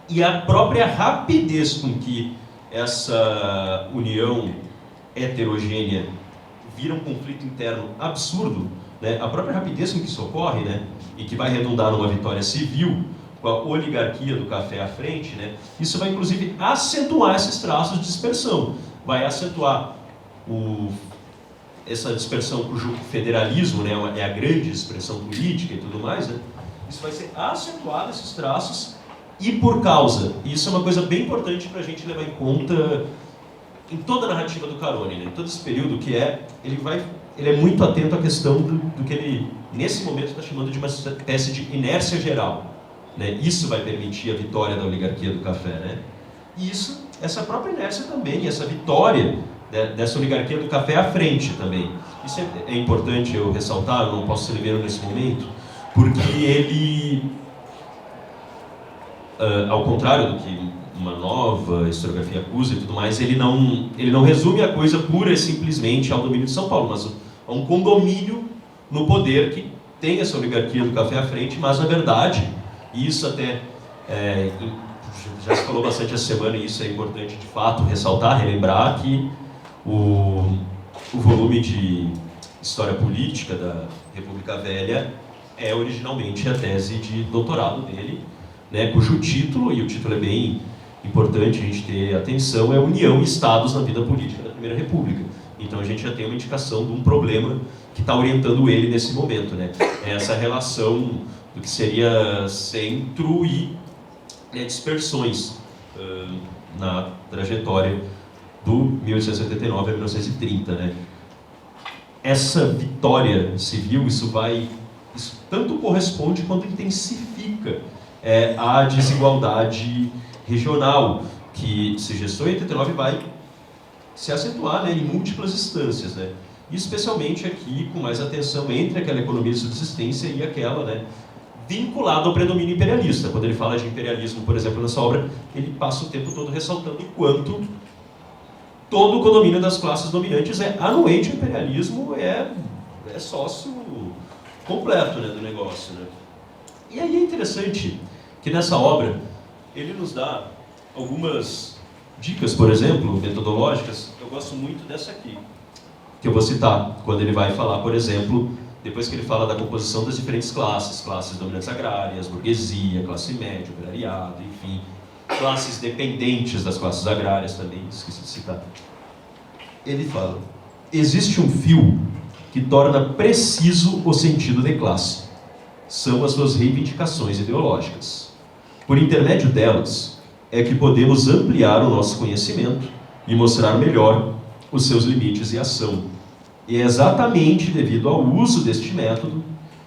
E a própria rapidez com que essa união heterogênea vira um conflito interno absurdo, né? A própria rapidez com que isso ocorre, né, e que vai redundar numa vitória civil, com a oligarquia do café à frente, né, isso vai inclusive acentuar esses traços de dispersão, vai acentuar essa dispersão cujo federalismo, né, é a grande expressão política e tudo mais, né, isso vai ser acentuado, esses traços, e por causa, e isso é uma coisa bem importante para a gente levar em conta em toda a narrativa do Carone, né, em todo esse período, que ele é muito atento à questão do que ele, nesse momento, está chamando de uma espécie de inércia geral, né? Isso vai permitir a vitória da oligarquia do café, né? E essa própria inércia também, essa vitória dessa oligarquia do café à frente também. Isso é importante eu ressaltar, eu não posso celebrar nesse momento, porque ele, ao contrário do que uma nova historiografia acusa e tudo mais, ele não resume a coisa pura e simplesmente ao domínio de São Paulo, mas a um condomínio no poder que tem essa oligarquia do café à frente, mas na verdade, e isso até já se falou bastante essa semana, e isso é importante de fato ressaltar, relembrar que o volume de História Política da República Velha é originalmente a tese de doutorado dele, né, cujo título, e o título é bem importante a gente ter atenção, é União e Estados na Vida Política da Primeira República. Então a gente já tem uma indicação de um problema que está orientando ele nesse momento, né? É essa relação do que seria centro e dispersões na trajetória do 1889 a 1930, né? Essa vitória civil, isso tanto corresponde quanto intensifica a desigualdade regional, que se gestou em 89 vai se acentuar, né, em múltiplas instâncias, né? E especialmente aqui com mais atenção entre aquela economia de subsistência e aquela, né, vinculada ao predomínio imperialista. Quando ele fala de imperialismo, por exemplo, nessa obra, ele passa o tempo todo ressaltando o quanto todo o condomínio das classes dominantes é anuente ao imperialismo, é sócio completo, né, do negócio, né? E aí é interessante que nessa obra ele nos dá algumas dicas, por exemplo, metodológicas. Eu gosto muito dessa aqui, que eu vou citar, quando ele vai falar, por exemplo, depois que ele fala da composição das diferentes classes dominantes agrárias, burguesia, classe média, operariado, enfim, classes dependentes das classes agrárias também, esqueci de citar. Ele fala: existe um fio que torna preciso o sentido de classe. São as suas reivindicações ideológicas. Por intermédio delas, é que podemos ampliar o nosso conhecimento e mostrar melhor os seus limites e ação. E é exatamente devido ao uso deste método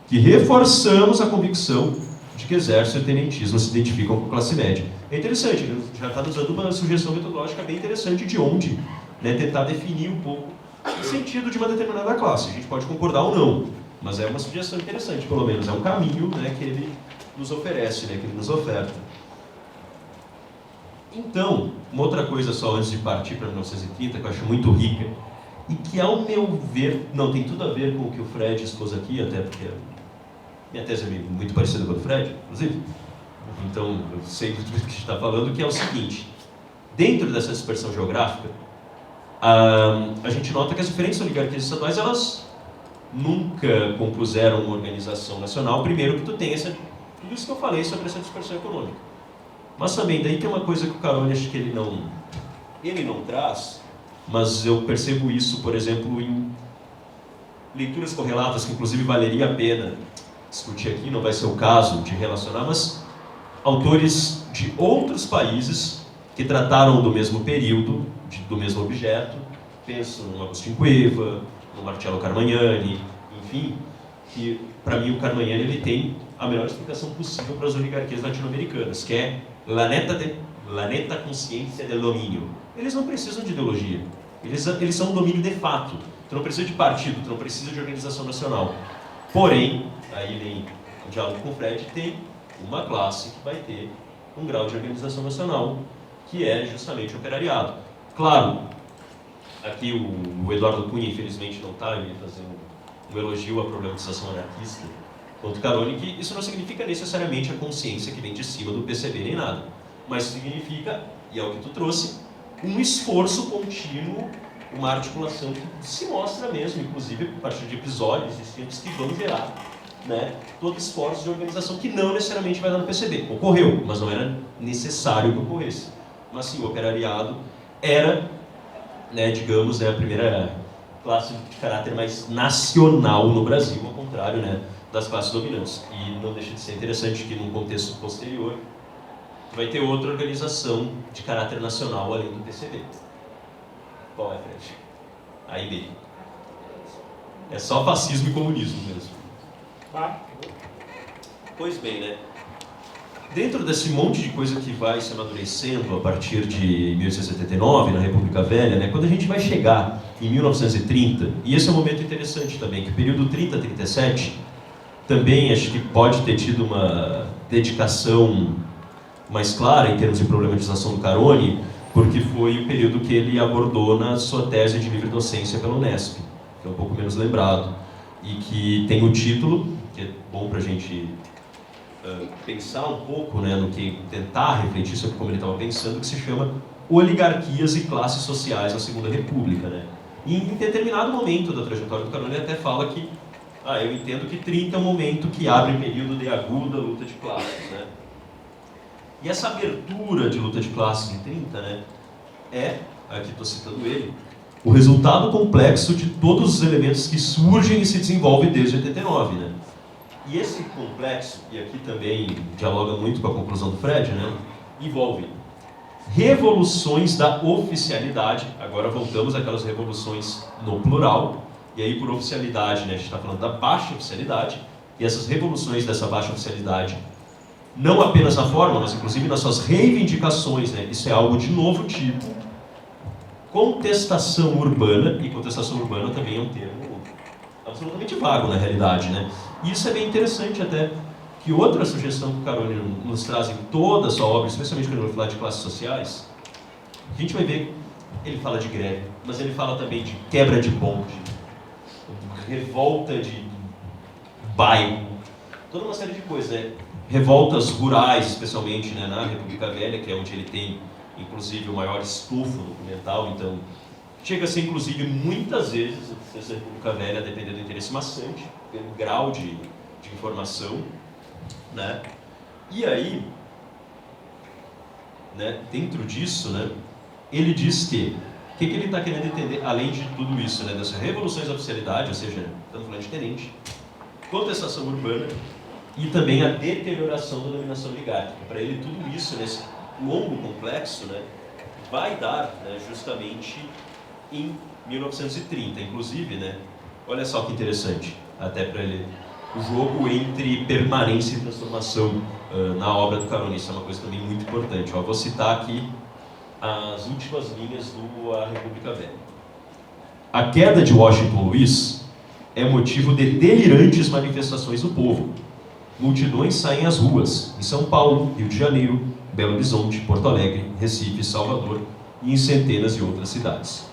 que reforçamos a convicção de que exército e tenentismo se identificam com a classe média. É interessante, ele já está nos dando uma sugestão metodológica bem interessante de onde, né, tentar definir um pouco o sentido de uma determinada classe. A gente pode concordar ou não, mas é uma sugestão interessante, pelo menos. É um caminho, né, que ele nos oferece, né, que ele nos oferta. Então, uma outra coisa só antes de partir para 1930, que eu acho muito rica, e que, ao meu ver, não tem tudo a ver com o que o Fred expôs aqui, até porque minha tese é muito parecida com a do Fred, inclusive. Então, eu sei do que a gente está falando, que é o seguinte: dentro dessa dispersão geográfica, a gente nota que as diferentes oligarquias estaduais, elas nunca compuseram uma organização nacional. Primeiro que tu tem tudo isso que eu falei sobre essa dispersão econômica. Mas também, daí tem uma coisa que o Caroni, acho que ele não traz, mas eu percebo isso, por exemplo, em leituras correlatas, que inclusive valeria a pena discutir aqui, não vai ser o caso de relacionar, mas autores de outros países que trataram do mesmo período, do mesmo objeto. Penso no Agustin Cueva, no Marcello Carmagnani, enfim, que para mim o Carmagnani ele tem a melhor explicação possível para as oligarquias latino-americanas, que é la neta consciência del dominio. Eles não precisam de ideologia, eles são um domínio de fato. Tu não precisa de partido, tu não precisa de organização nacional. Porém, aí vem o diálogo com o Fred, tem uma classe que vai ter um grau de organização nacional, que é justamente o operariado. Claro, aqui o Eduardo Cunha, infelizmente, não está, ele ia fazer um elogio à problematização anarquista quanto Caroni, que isso não significa necessariamente a consciência que vem de cima do PCB nem nada, mas significa, e é o que tu trouxe, um esforço contínuo, uma articulação que se mostra mesmo, inclusive a partir de episódios distintos que vão gerar, né, todo esforço de organização que não necessariamente vai dar no PCB. Ocorreu, mas não era necessário que ocorresse. Mas sim, o operariado era, né, digamos, a primeira classe de caráter mais nacional no Brasil, ao contrário, né, das classes dominantes. E não deixa de ser interessante que, num contexto posterior, vai ter outra organização de caráter nacional além do PCB. Qual é, Fred? A IB. É só fascismo e comunismo mesmo. Pois bem, né? Dentro desse monte de coisa que vai se amadurecendo a partir de 1879, na República Velha, né, quando a gente vai chegar em 1930, e esse é um momento interessante também, que o período 30 a 37 também acho que pode ter tido uma dedicação mais clara em termos de problematização do Caroni, porque foi o período que ele abordou na sua tese de livre docência pela Unesp, que é um pouco menos lembrado, e que tem o título, que que é bom para a gente pensar um pouco, né, no que tentar refletir sobre como ele estava pensando, que se chama Oligarquias e Classes Sociais na Segunda República, né? E em determinado momento da trajetória do Carone ele até fala que eu entendo que 30 é o momento que abre período de aguda luta de classes, né? E essa abertura de luta de classes em 30, né, aqui estou citando ele, o resultado complexo de todos os elementos que surgem e se desenvolvem desde 89, né? E esse complexo, e aqui também dialoga muito com a conclusão do Fred, né, envolve revoluções da oficialidade, agora voltamos àquelas revoluções no plural, e aí por oficialidade, né, a gente está falando da baixa oficialidade, e essas revoluções dessa baixa oficialidade, não apenas na forma, mas inclusive nas suas reivindicações, né, isso é algo de novo tipo, contestação urbana, e contestação urbana também é um termo absolutamente vago na realidade, né? E isso é bem interessante até, que outra sugestão que o Carone nos traz em toda a sua obra, especialmente quando ele vai falar de classes sociais, a gente vai ver, ele fala de greve, mas ele fala também de quebra de bonde, revolta de bairro, toda uma série de coisas, né? Revoltas rurais, especialmente, né, na República Velha, que é onde ele tem, inclusive, o maior estofo documental, então chega a ser, inclusive, muitas vezes, essa República Velha, dependendo do interesse maçante, pelo grau de informação, né? E aí, né, dentro disso, né, ele diz que, o que ele está querendo entender, além de tudo isso, né, dessas revoluções da oficialidade, ou seja, estamos falando de tenente, contestação urbana e também a deterioração da dominação oligárquica. Para ele, tudo isso, nesse longo complexo, né, vai dar, né, justamente em 1930, inclusive, né, olha só que interessante, até para ele, o jogo entre permanência e transformação na obra do Carone, isso é uma coisa também muito importante. Vou citar aqui as últimas linhas do A República Velha. A queda de Washington Luiz é motivo de delirantes manifestações do povo. Multidões saem às ruas, em São Paulo, Rio de Janeiro, Belo Horizonte, Porto Alegre, Recife, Salvador e em centenas de outras cidades.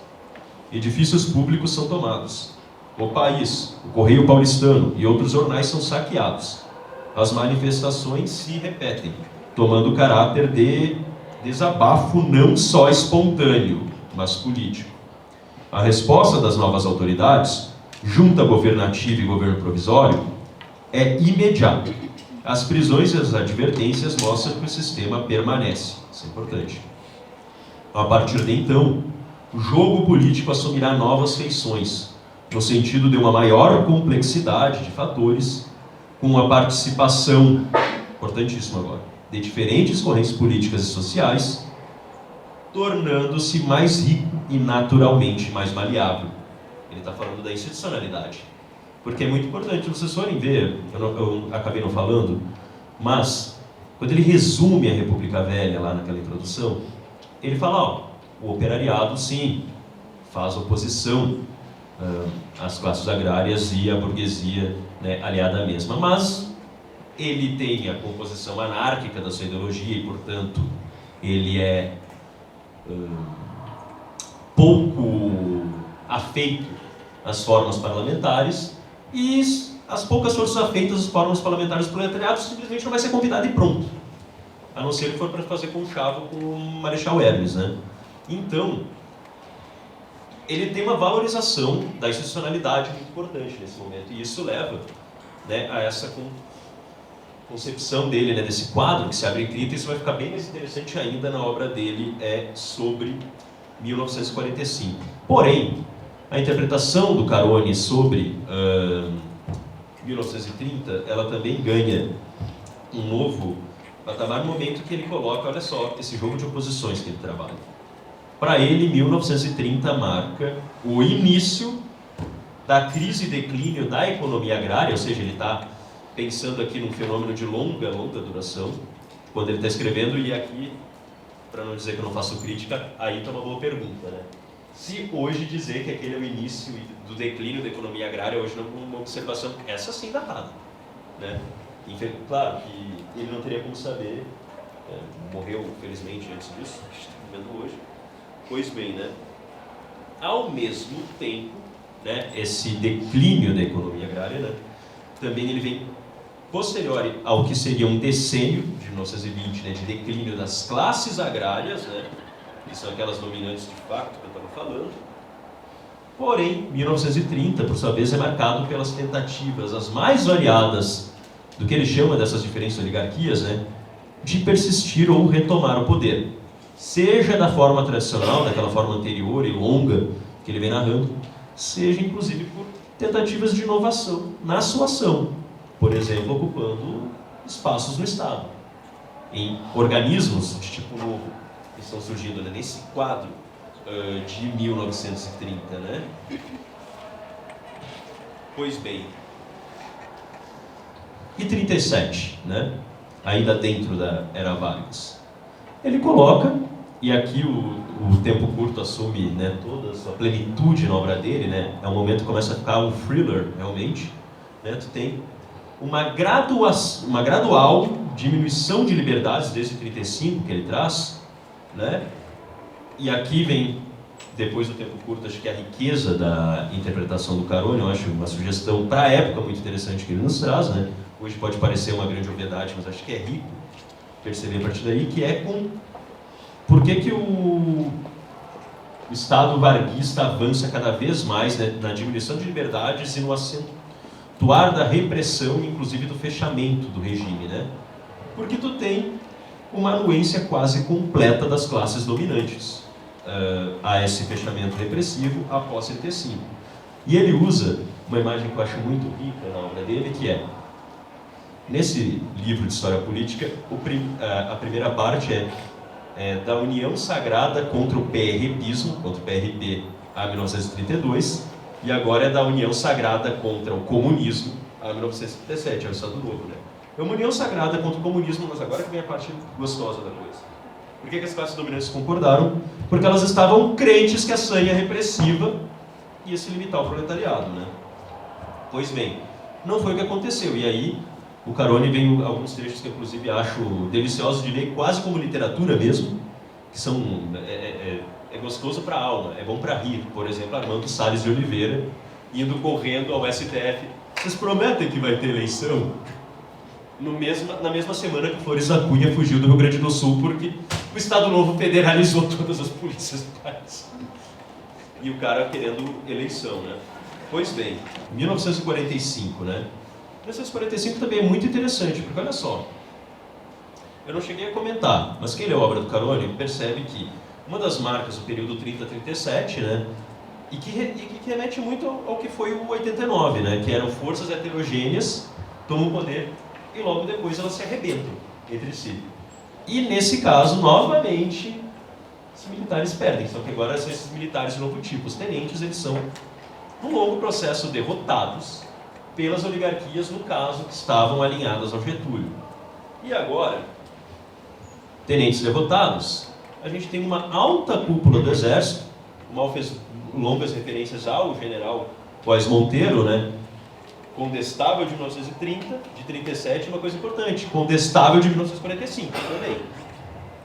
Edifícios públicos são tomados. O País, o Correio Paulistano e outros jornais são saqueados. As manifestações se repetem, tomando caráter de desabafo não só espontâneo, mas político. A resposta das novas autoridades, junta governativa e governo provisório, é imediata. As prisões e as advertências mostram que o sistema permanece. Isso é importante. A partir de então, o jogo político assumirá novas feições, no sentido de uma maior complexidade de fatores, com a participação, importantíssimo agora, de diferentes correntes políticas e sociais, tornando-se mais rico e naturalmente mais maleável. Ele está falando da institucionalidade. Porque é muito importante, vocês forem ver, eu acabei não falando, mas quando ele resume a República Velha lá naquela introdução, ele fala, o operariado sim, faz oposição às classes agrárias e à burguesia, né, aliada à mesma, mas ele tem a composição anárquica da sua ideologia e, portanto, ele é pouco afeito às formas parlamentares e as poucas forças afeitas às formas parlamentares do proletariado simplesmente não vai ser convidado e pronto, a não ser que for para fazer conchavo com o Marechal Hermes, né? Então, ele tem uma valorização da institucionalidade muito importante nesse momento, e isso leva, né, a essa concepção dele, né, desse quadro que se abre em 30, isso vai ficar bem mais interessante ainda na obra dele, sobre 1945. Porém, a interpretação do Carone sobre 1930, ela também ganha um novo patamar no momento que ele coloca, olha só, esse jogo de oposições que ele trabalha. Para ele, 1930 marca o início da crise e declínio da economia agrária, ou seja, ele está pensando aqui num fenômeno de longa duração, quando ele está escrevendo, e aqui, para não dizer que eu não faço crítica, aí está uma boa pergunta, né? Se hoje dizer que aquele é o início do declínio da economia agrária, hoje não é uma observação, essa sim datada, né? Claro que ele não teria como saber, morreu felizmente antes disso, estamos vendo hoje. Pois bem, né? Ao mesmo tempo, né, esse declínio da economia agrária, né, também ele vem posterior ao que seria um decênio, de 1920, né, de declínio das classes agrárias, né, que são aquelas dominantes de fato que eu estava falando. Porém, 1930, por sua vez, é marcado pelas tentativas, as mais variadas, do que ele chama dessas diferentes oligarquias, né, de persistir ou retomar o poder. Seja da forma tradicional, daquela forma anterior e longa que ele vem narrando, seja inclusive por tentativas de inovação na sua ação. Por exemplo, ocupando espaços no Estado, em organismos de tipo novo, que estão surgindo, né, nesse quadro de 1930, né? Pois bem, e 37, né? Ainda dentro da Era Vargas, ele coloca, e aqui o tempo curto assume, né, toda a sua plenitude na obra dele, né? É um momento que começa a ficar um thriller, realmente, né? Tu tem uma gradual diminuição de liberdades desde 35 que ele traz, né? E aqui vem, depois do tempo curto, acho que a riqueza da interpretação do Carone, eu acho uma sugestão para a época muito interessante que ele nos traz, né? Hoje pode parecer uma grande obviedade, mas acho que é rico perceber a partir daí, que é com por que o Estado varguista avança cada vez mais, né, na diminuição de liberdades e no acentuar da repressão, inclusive do fechamento do regime, né? Porque tu tem uma anuência quase completa das classes dominantes a esse fechamento repressivo após 35. E ele usa uma imagem que eu acho muito rica na obra dele, que é, nesse livro de História Política, a primeira parte é da União Sagrada contra o PRPismo, contra o PRP a 1932, e agora é da União Sagrada contra o Comunismo a 1937, é o Estado Novo, né? É uma união sagrada contra o comunismo, mas agora que vem a parte gostosa da coisa. Por que as classes dominantes concordaram? Porque elas estavam crentes que a sanha repressiva ia se limitar ao proletariado, né? Pois bem, não foi o que aconteceu. E aí, o Carone vem alguns trechos que eu, inclusive, acho deliciosos de ler, quase como literatura mesmo, que são... É gostoso para a alma, é bom para rir. Por exemplo, Armando Salles de Oliveira, indo correndo ao STF. Vocês prometem que vai ter eleição? Na mesma semana que Flores da Cunha fugiu do Rio Grande do Sul, porque o Estado Novo federalizou todas as polícias do país. E o cara querendo eleição, né? Pois bem, 1945, né? 1945 também é muito interessante, porque olha só, eu não cheguei a comentar, mas quem lê a obra do Carone percebe que uma das marcas do período 30-37, né? E que remete muito ao que foi o 89, né? Que eram forças heterogêneas, tomam o poder e logo depois elas se arrebentam entre si. E nesse caso, novamente, os militares perdem, só que agora são esses militares de novo tipo. Os tenentes, eles são, num longo processo, derrotados pelas oligarquias, no caso, que estavam alinhadas ao Getúlio. E agora, tenentes derrotados, a gente tem uma alta cúpula do Exército. O Mal fez longas referências ao general Góes Monteiro, né? Condestável de 1930, de 37, uma coisa importante, condestável de 1945 também.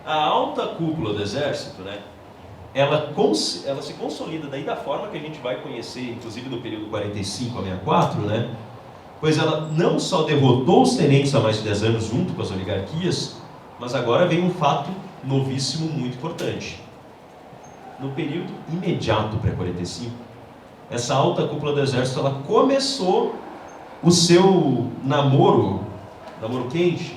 A alta cúpula do Exército, né, ela se consolida daí da forma que a gente vai conhecer, inclusive no período 45 a 64, né, pois ela não só derrotou os tenentes há mais de 10 anos junto com as oligarquias, mas agora vem um fato novíssimo muito importante. No período imediato pré-45, essa alta cúpula do Exército, ela começou o seu namoro quente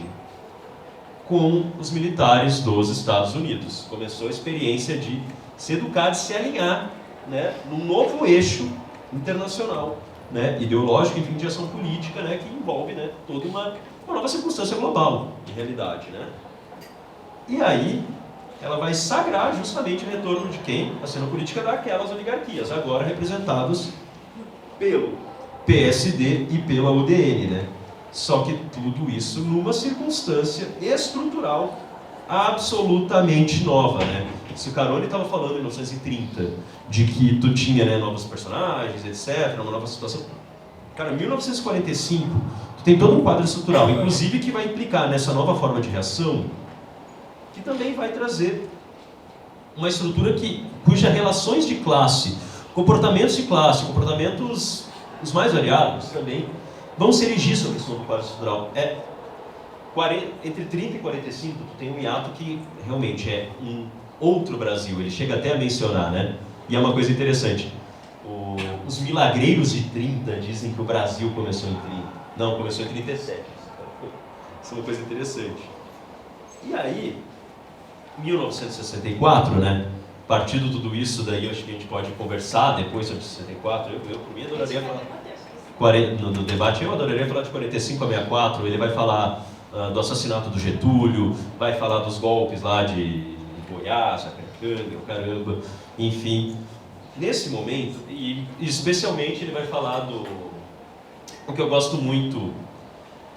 com os militares dos Estados Unidos. Começou a experiência de se educar, de se alinhar, né, num novo eixo internacional, né, ideológico, enfim, de ação política, né, que envolve, né, toda uma nova circunstância global, em realidade, né. E aí, ela vai sagrar justamente o retorno de quem? A cena política daquelas oligarquias, agora representadas pelo PSD e pela UDN, né? Só que tudo isso numa circunstância estrutural absolutamente nova, né? Se o Carone estava falando em 1930 de que tu tinha, né, novos personagens, etc., uma nova situação, cara, em 1945 tu tem todo um quadro estrutural, inclusive que vai implicar nessa nova forma de reação, que também vai trazer uma estrutura cuja relações de classe, comportamentos de classe, comportamentos os mais variados também, Vamos se erigir sobre a questão do quadro estrutural. Entre 30 e 45, tu tem um hiato que realmente é um outro Brasil. Ele chega até a mencionar, né? E é uma coisa interessante. Os milagreiros de 30 dizem que o Brasil começou em 30. Não, começou em 37. Isso é uma coisa interessante. E aí, 1964, né? A partir de tudo isso, daí eu acho que a gente pode conversar depois sobre 64. Eu por mim, adoraria falar. No debate, eu adoraria falar de 45 a 64. Ele vai falar do assassinato do Getúlio, vai falar dos golpes lá de Goiás, o caramba, enfim. Nesse momento, e especialmente ele vai falar o que eu gosto muito,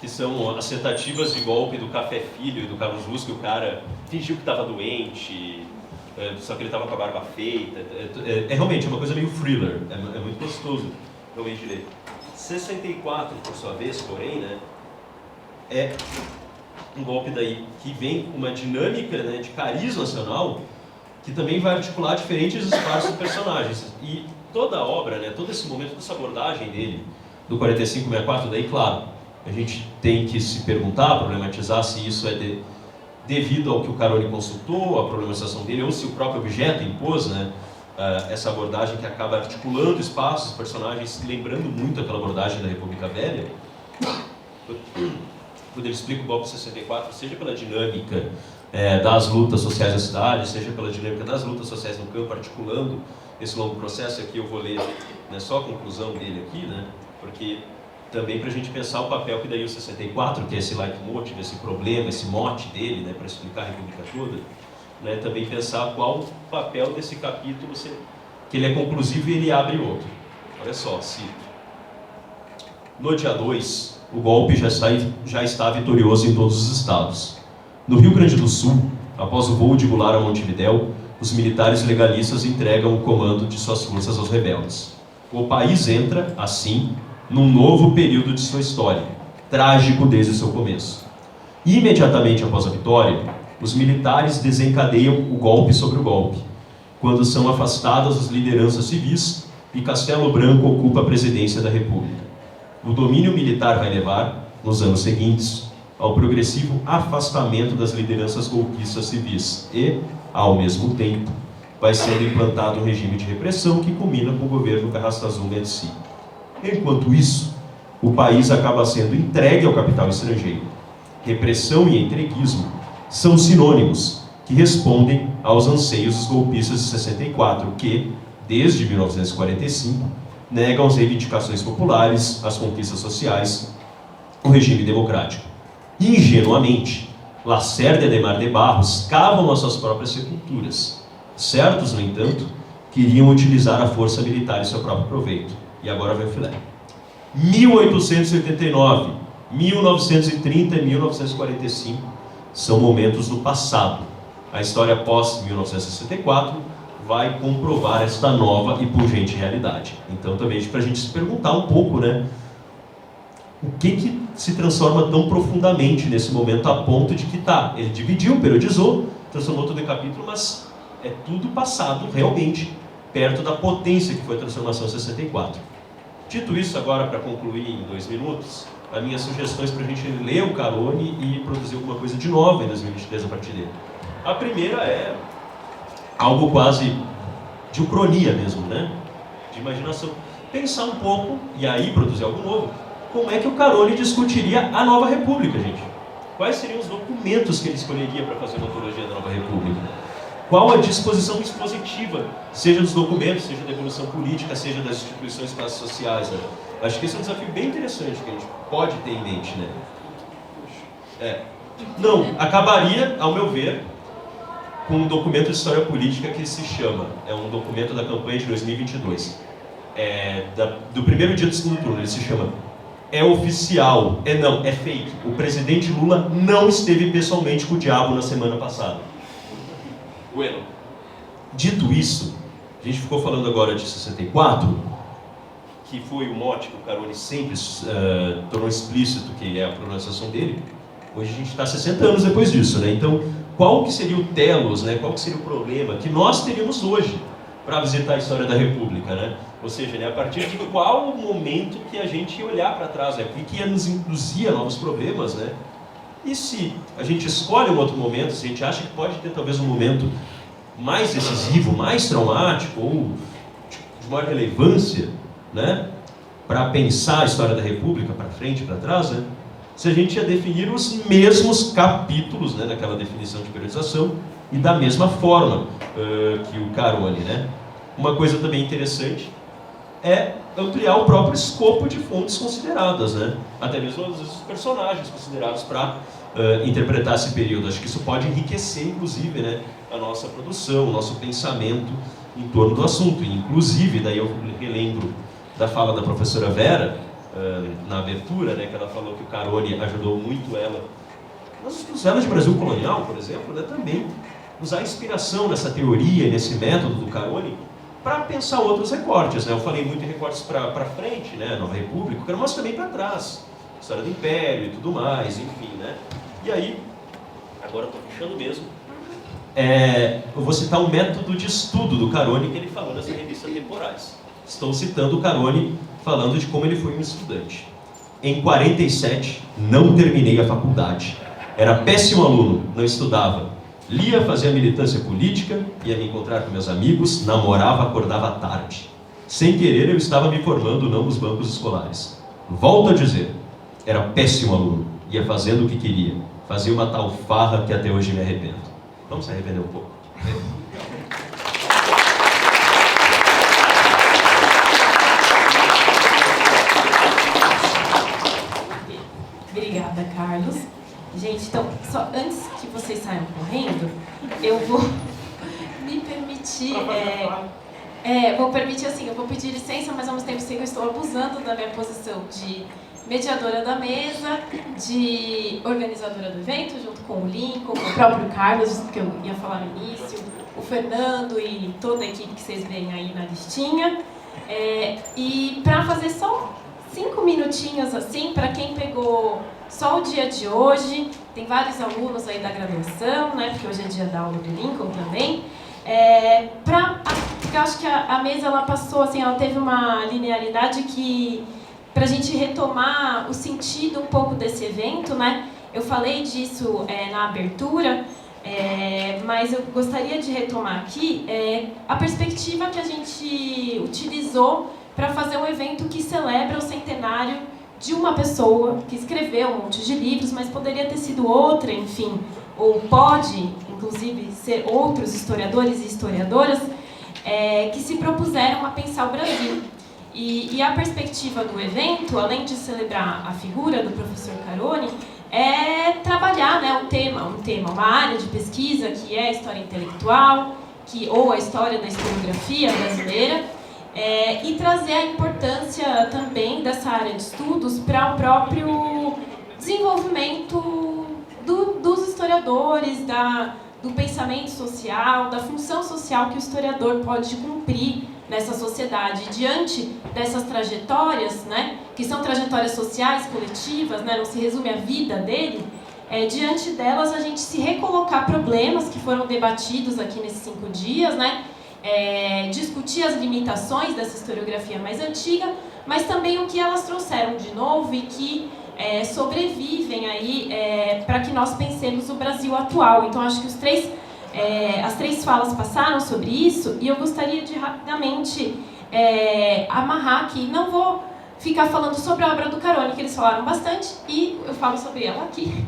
que são as tentativas de golpe do Café Filho e do Carlos Luz, que o cara fingiu que estava doente, só que ele estava com a barba feita. É realmente uma coisa meio thriller, é muito gostoso realmente ler. 64, por sua vez, porém, né, é um golpe daí que vem com uma dinâmica, né, de cariz nacional, que também vai articular diferentes espaços de personagens. E toda a obra, né, todo esse momento, toda essa abordagem dele, do 45-64, daí, claro, a gente tem que se perguntar, problematizar se isso é devido ao que o Carone consultou, a problematização dele, ou se o próprio objeto impôs, né, essa abordagem que acaba articulando espaços, personagens, lembrando muito aquela abordagem da República Velha. Quando ele explica o golpe de 64, seja pela dinâmica das lutas sociais da cidade, seja pela dinâmica das lutas sociais no campo, articulando esse longo processo. Aqui eu vou ler, né, só a conclusão dele aqui, né, porque também para a gente pensar o papel que daí o 64, que é esse leitmotiv, esse problema, esse mote dele, né, para explicar a República toda, né, também pensar qual o papel desse capítulo, que ele é conclusivo e ele abre outro. Olha só, cito. No dia 2, o golpe já está vitorioso em todos os estados. No Rio Grande do Sul, após o voo de Goulart a Montevidéu, os militares legalistas entregam o comando de suas forças aos rebeldes. O país entra, assim, num novo período de sua história, trágico desde o seu começo. Imediatamente após a vitória, os militares desencadeiam o golpe sobre o golpe, quando são afastadas as lideranças civis e Castelo Branco ocupa a presidência da República. O domínio militar vai levar, nos anos seguintes, ao progressivo afastamento das lideranças golpistas civis e, ao mesmo tempo, vai sendo implantado um regime de repressão que culmina com o governo Carrastazul Médici. Enquanto isso, o país acaba sendo entregue ao capital estrangeiro. Repressão e entreguismo são sinônimos que respondem aos anseios dos golpistas de 64, que, desde 1945, negam as reivindicações populares, as conquistas sociais, o regime democrático. Ingenuamente, Lacerda e Adhemar de Barros cavam as suas próprias sepulturas. Certos, no entanto, queriam utilizar a força militar em seu próprio proveito. E agora vem o filé. 1889, 1930 e 1945 são momentos no passado. A história pós-1964 vai comprovar esta nova e pungente realidade. Então, também para a gente se perguntar um pouco, né? O que se transforma tão profundamente nesse momento a ponto de que ele dividiu, periodizou, transformou tudo em capítulo, mas é tudo passado realmente perto da potência que foi a transformação 64. Dito isso, agora para concluir em 2 minutos, as minhas sugestões para a gente ler o Carone e produzir alguma coisa de nova em 2023 a partir dele. A primeira é algo quase de ucronia mesmo, né? De imaginação. Pensar um pouco e aí produzir algo novo. Como é que o Carone discutiria a Nova República, gente? Quais seriam os documentos que ele escolheria para fazer uma antologia da Nova República? Qual a disposição expositiva, seja dos documentos, seja da evolução política, seja das instituições classes sociais, né? Acho que esse é um desafio bem interessante que a gente pode ter em mente, né? Não, acabaria, ao meu ver, com um documento de história política que se chama, é um documento da campanha de 2022, do primeiro dia do segundo turno, ele se chama É Oficial, é fake, o presidente Lula não esteve pessoalmente com o diabo na semana passada. Bueno. Dito isso, a gente ficou falando agora de 64, que foi o mote que o Carone sempre tornou explícito, que é a pronunciação dele. Hoje a gente está 60 anos depois disso, né? Então, qual que seria o telos, né? Qual que seria o problema que nós teríamos hoje para visitar a história da República, né? Ou seja, né, a partir de qual momento que a gente ia olhar para trás, né? O que ia nos induzir a novos problemas, né? E se a gente escolhe um outro momento, se a gente acha que pode ter talvez um momento mais decisivo, mais traumático ou de maior relevância, né, para pensar a história da República para frente e para trás, né, se a gente ia definir os mesmos capítulos, né, naquela definição de periodização e da mesma forma que o Caroni, né. Uma coisa também interessante é ampliar o próprio escopo de fontes consideradas, né, até mesmo às vezes os personagens considerados para interpretar esse período. Acho que isso pode enriquecer, inclusive, né, a nossa produção, o nosso pensamento em torno do assunto. E, inclusive, daí eu relembro da fala da professora Vera, na abertura, né, que ela falou que o Caroni ajudou muito ela nos elos de Brasil colonial, por exemplo, né, também usar inspiração nessa teoria, nesse método do Caroni, para pensar outros recortes, né? Eu falei muito em recortes para frente, né, Nova República, mas também para trás, história do Império e tudo mais, enfim, né? E aí, agora eu estou fechando mesmo, eu vou citar um método de estudo do Caroni que ele falou nessa revista Temporais. Estou citando o Caroni falando de como ele foi um estudante. Em 47, não terminei a faculdade. Era péssimo aluno, não estudava. Lia, fazia militância política, ia me encontrar com meus amigos, namorava, acordava tarde. Sem querer, eu estava me formando não nos bancos escolares. Volto a dizer, era péssimo aluno, ia fazendo o que queria. Fazia uma tal farra que até hoje me arrependo. Vamos se arrepender um pouco. Obrigada, Carlos. Gente, então, só antes que vocês saiam correndo, eu vou me permitir... vou permitir assim, eu vou pedir licença, mas ao mesmo tempo sei que eu estou abusando da minha posição de mediadora da mesa, de organizadora do evento, junto com o Lincoln, com o próprio Carlos, que eu ia falar no início, o Fernando e toda a equipe que vocês veem aí na listinha. E para fazer só 5 minutinhos assim, para quem pegou só o dia de hoje, tem vários alunos aí da graduação, né, porque hoje é dia da aula do Lincoln também, porque eu acho que a mesa ela passou, assim, ela teve uma linearidade que, para a gente retomar o sentido um pouco desse evento, né, eu falei disso na abertura, mas eu gostaria de retomar aqui a perspectiva que a gente utilizou para fazer um evento que celebra o centenário de uma pessoa que escreveu um monte de livros, mas poderia ter sido outra, enfim, ou pode, inclusive, ser outros historiadores e historiadoras que se propuseram a pensar o Brasil. E a perspectiva do evento, além de celebrar a figura do professor Caroni, é trabalhar, né, uma área de pesquisa que é a história intelectual, ou a história da historiografia brasileira, e trazer a importância também dessa área de estudos para o próprio desenvolvimento dos historiadores, do pensamento social, da função social que o historiador pode cumprir nessa sociedade. Diante dessas trajetórias, né, que são trajetórias sociais, coletivas, né, não se resume a vida dele, diante delas a gente se recolocar problemas que foram debatidos aqui nesses 5 dias, né, discutir as limitações dessa historiografia mais antiga, mas também o que elas trouxeram de novo e que sobrevivem aí para que nós pensemos o Brasil atual. Então, acho que as 3 falas passaram sobre isso e eu gostaria de rapidamente amarrar aqui. Não vou ficar falando sobre a obra do Caroni, que eles falaram bastante, e eu falo sobre ela aqui.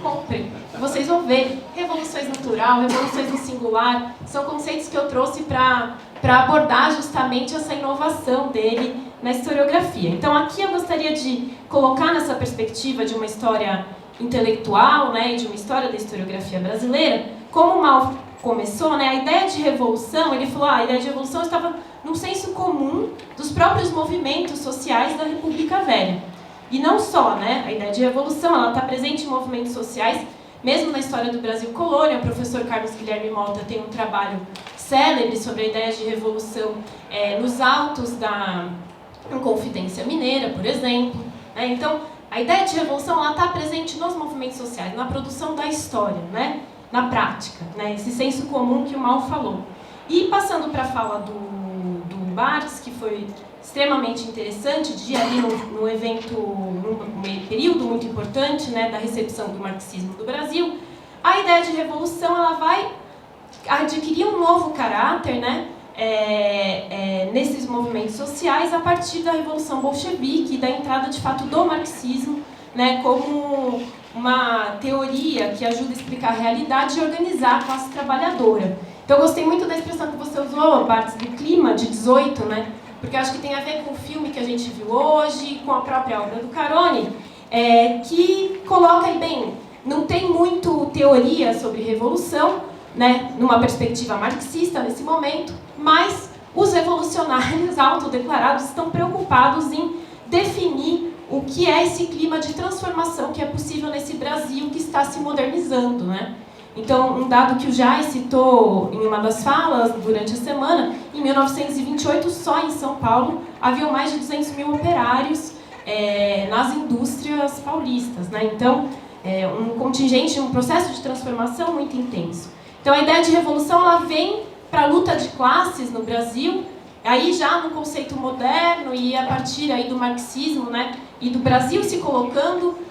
Comprem. Vocês vão ver. Revoluções natural, revoluções no singular, são conceitos que eu trouxe para abordar justamente essa inovação dele na historiografia. Então, aqui eu gostaria de colocar nessa perspectiva de uma história intelectual, né, e de uma história da historiografia brasileira, como o Mal começou, né, a ideia de revolução, ele falou, a ideia de revolução estava no senso comum dos próprios movimentos sociais da República Velha. E não só, né, a ideia de revolução, ela está presente em movimentos sociais, mesmo na história do Brasil colônia. O professor Carlos Guilherme Mota tem um trabalho célebre sobre a ideia de revolução nos autos da Inconfidência Mineira, por exemplo. Então, a ideia de revolução está presente nos movimentos sociais, na produção da história, né, na prática, né, esse senso comum que o Mal falou. E passando para a fala do Barthes, que foi extremamente interessante, de ali no evento, num período muito importante, né, da recepção do marxismo do Brasil, a ideia de revolução ela vai adquirir um novo caráter, né, nesses movimentos sociais a partir da Revolução Bolchevique e da entrada, de fato, do marxismo, né, como uma teoria que ajuda a explicar a realidade e organizar a classe trabalhadora. Então, eu gostei muito da expressão que você usou, Barthes, do clima de 18, né, porque eu acho que tem a ver com o filme que a gente viu hoje, com a própria obra do Carone, que coloca aí bem, não tem muito teoria sobre revolução, né, numa perspectiva marxista nesse momento, mas os revolucionários autodeclarados estão preocupados em definir o que é esse clima de transformação que é possível nesse Brasil que está se modernizando, né? Então, um dado que o Jai citou em uma das falas durante a semana, em 1928, só em São Paulo, haviam mais de 200 mil operários nas indústrias paulistas, né? Então, um contingente, um processo de transformação muito intenso. Então, a ideia de revolução ela vem para a luta de classes no Brasil, aí já no conceito moderno e a partir aí do marxismo, né, e do Brasil se colocando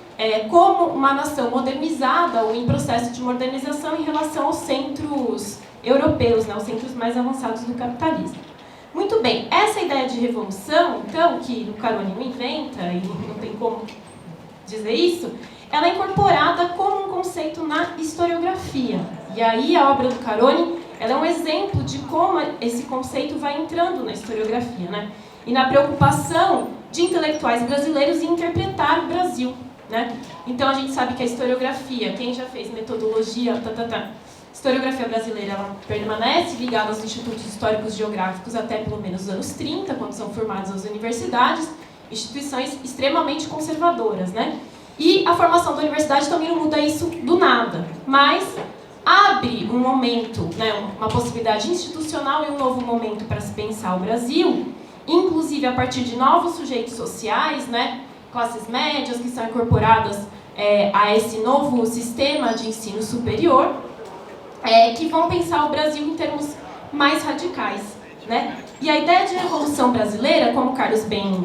como uma nação modernizada ou em processo de modernização em relação aos centros europeus, né, os centros mais avançados do capitalismo. Muito bem, essa ideia de revolução, então, que o Carone não inventa e não tem como dizer isso, ela é incorporada como um conceito na historiografia. E aí a obra do Carone ela é um exemplo de como esse conceito vai entrando na historiografia, né? E na preocupação de intelectuais brasileiros em interpretar o Brasil, né? Então a gente sabe que a historiografia, quem já fez metodologia, historiografia brasileira, ela permanece ligada aos institutos históricos geográficos até pelo menos os anos 30, quando são formadas as universidades, instituições extremamente conservadoras, né? E a formação da universidade também não muda isso do nada, mas abre um momento, né, uma possibilidade institucional e um novo momento para se pensar o Brasil, inclusive a partir de novos sujeitos sociais, né, classes médias que são incorporadas a esse novo sistema de ensino superior, que vão pensar o Brasil em termos mais radicais, né? E a ideia de revolução brasileira, como o Carlos bem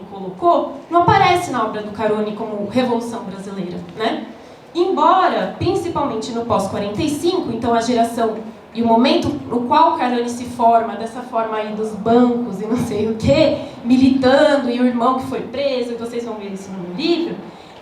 colocou, não aparece na obra do Carone como revolução brasileira, né? Embora, principalmente no pós-45, então a geração e o momento no qual o Carone se forma, dessa forma aí dos bancos e não sei o quê, militando, e o irmão que foi preso, e vocês vão ver isso no meu livro,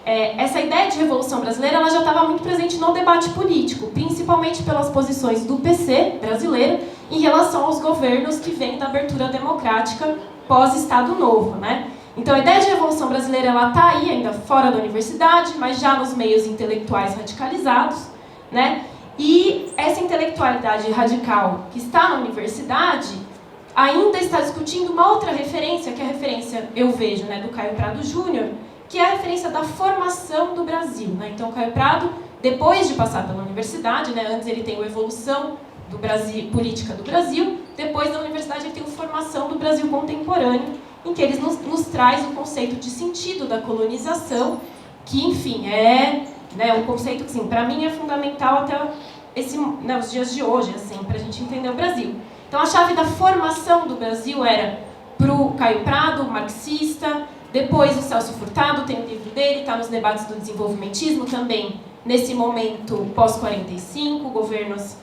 essa ideia de revolução brasileira ela já estava muito presente no debate político, principalmente pelas posições do PC brasileiro em relação aos governos que vêm da abertura democrática pós-Estado Novo, né? Então, a ideia de revolução brasileira ela está aí, ainda fora da universidade, mas já nos meios intelectuais radicalizados, né? E essa intelectualidade radical que está na universidade ainda está discutindo uma outra referência, que é a referência, eu vejo, né, do Caio Prado Júnior, que é a referência da formação do Brasil, né? Então, o Caio Prado, depois de passar pela universidade, né, antes ele tem a evolução do Brasil, política do Brasil, depois da universidade ele tem a formação do Brasil contemporâneo, em que ele nos traz o conceito de sentido da colonização, que, enfim, né, um conceito que, assim, para mim, é fundamental até os dias de hoje, assim, para a gente entender o Brasil. Então, a chave da formação do Brasil era para o Caio Prado, marxista, depois o Celso Furtado, tem o livro dele, está nos debates do desenvolvimentismo também, nesse momento pós-45, governos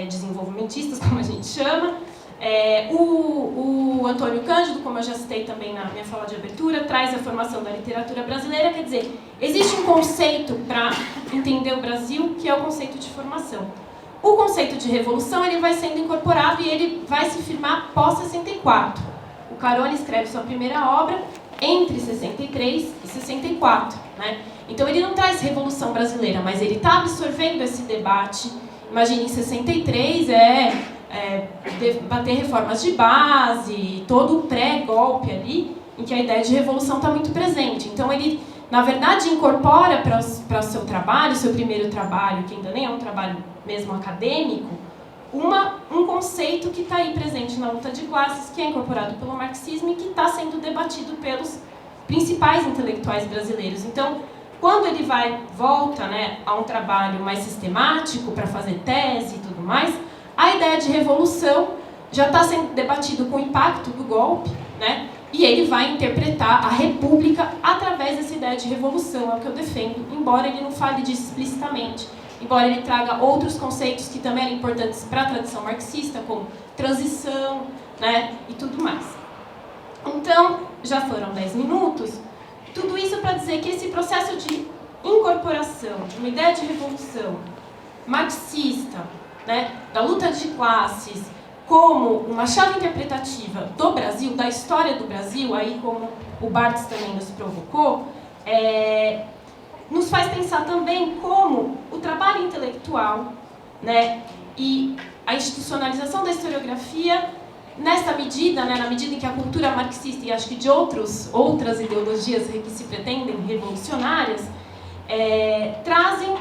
desenvolvimentistas, como a gente chama. O Antônio Cândido, como eu já citei também na minha fala de abertura, traz a formação da literatura brasileira, quer dizer, existe um conceito para entender o Brasil, que é o conceito de formação. O conceito de revolução ele vai sendo incorporado e ele vai se firmar pós-64. O Carone escreve sua primeira obra entre 63 e 64. Né? Então ele não traz revolução brasileira, mas ele está absorvendo esse debate. Imagine, em 63 bater reformas de base, todo o pré-golpe ali, em que a ideia de revolução está muito presente. Então ele, na verdade, incorpora para o seu trabalho, seu primeiro trabalho, que ainda nem é um trabalho mesmo acadêmico, um conceito que está aí presente na luta de classes, que é incorporado pelo marxismo e que está sendo debatido pelos principais intelectuais brasileiros. Então, quando ele volta, né, a um trabalho mais sistemático para fazer tese e tudo mais, a ideia de revolução já está sendo debatido com o impacto do golpe, né? E ele vai interpretar a república através dessa ideia de revolução, é o que eu defendo, embora ele não fale disso explicitamente, embora ele traga outros conceitos que também eram importantes para a tradição marxista, como transição, né, e tudo mais. Então, já foram 10 minutos, tudo isso para dizer que esse processo de incorporação de uma ideia de revolução marxista, né, da luta de classes, como uma chave interpretativa do Brasil, da história do Brasil, aí como o Barthes também nos provocou, nos faz pensar também como o trabalho intelectual, né, e a institucionalização da historiografia, nessa medida, né, na medida em que a cultura marxista e acho que de outras ideologias que se pretendem revolucionárias, trazem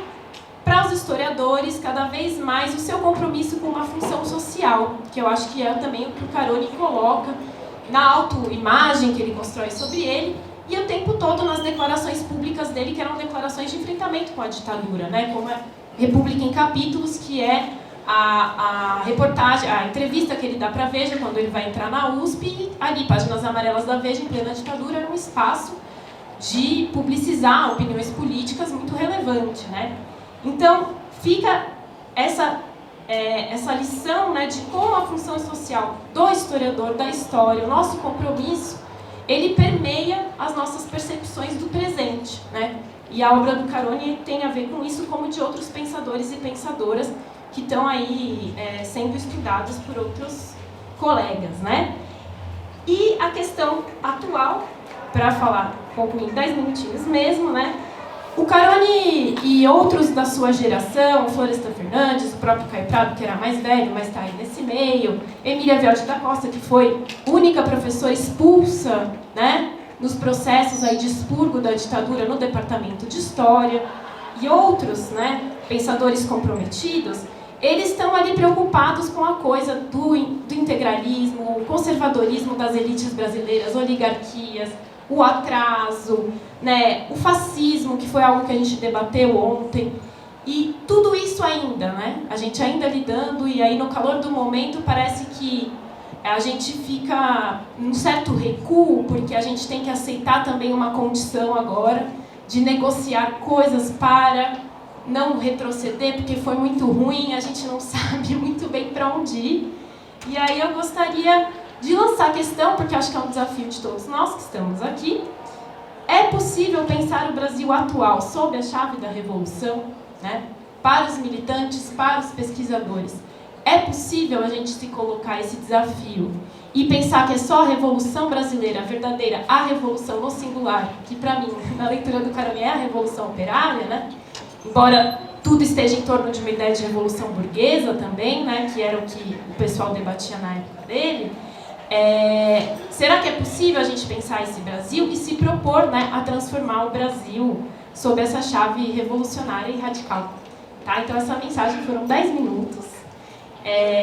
para os historiadores cada vez mais o seu compromisso com uma função social, que eu acho que é também o que o Caroni coloca na autoimagem que ele constrói sobre ele, e o tempo todo nas declarações públicas dele, que eram declarações de enfrentamento com a ditadura, né, como a República em Capítulos, que é a reportagem, a entrevista que ele dá para a Veja quando ele vai entrar na USP, e ali, páginas amarelas da Veja, em plena ditadura, era um espaço de publicizar opiniões políticas muito relevante, né? Então, fica essa lição, né, de como a função social do historiador, da história, o nosso compromisso, ele permeia as nossas percepções do presente, né? E a obra do Caroni tem a ver com isso, como de outros pensadores e pensadoras que estão aí sendo estudados por outros colegas, né? E a questão atual, para falar, concluir em 10 minutinhos mesmo, né? O Caroni e outros da sua geração, Florestan Fernandes, o próprio Caio Prado, que era mais velho, mas está aí nesse meio, Emília Vialdi da Costa, que foi única professora expulsa, né, nos processos aí de expurgo da ditadura no Departamento de História, e outros, né, pensadores comprometidos, eles estão ali preocupados com a coisa do integralismo, o conservadorismo das elites brasileiras, oligarquias, o atraso, né, o fascismo, que foi algo que a gente debateu ontem, e tudo isso ainda, né, a gente ainda lidando, e aí no calor do momento parece que a gente fica num certo recuo, porque a gente tem que aceitar também uma condição agora de negociar coisas para não retroceder, porque foi muito ruim, a gente não sabe muito bem para onde ir. E aí eu gostaria de lançar a questão, porque acho que é um desafio de todos nós que estamos aqui. É possível pensar o Brasil atual sob a chave da revolução, né? Para os militantes, para os pesquisadores. É possível a gente se colocar esse desafio e pensar que é só a Revolução Brasileira, a verdadeira, a revolução no singular, que para mim, na leitura do Caroni, é a Revolução Operária, né? Embora tudo esteja em torno de uma ideia de revolução burguesa também, né? Que era o que o pessoal debatia na época dele. Será que é possível a gente pensar esse Brasil e se propor, né, a transformar o Brasil sob essa chave revolucionária e radical? Tá? Então, essa mensagem foram 10 minutos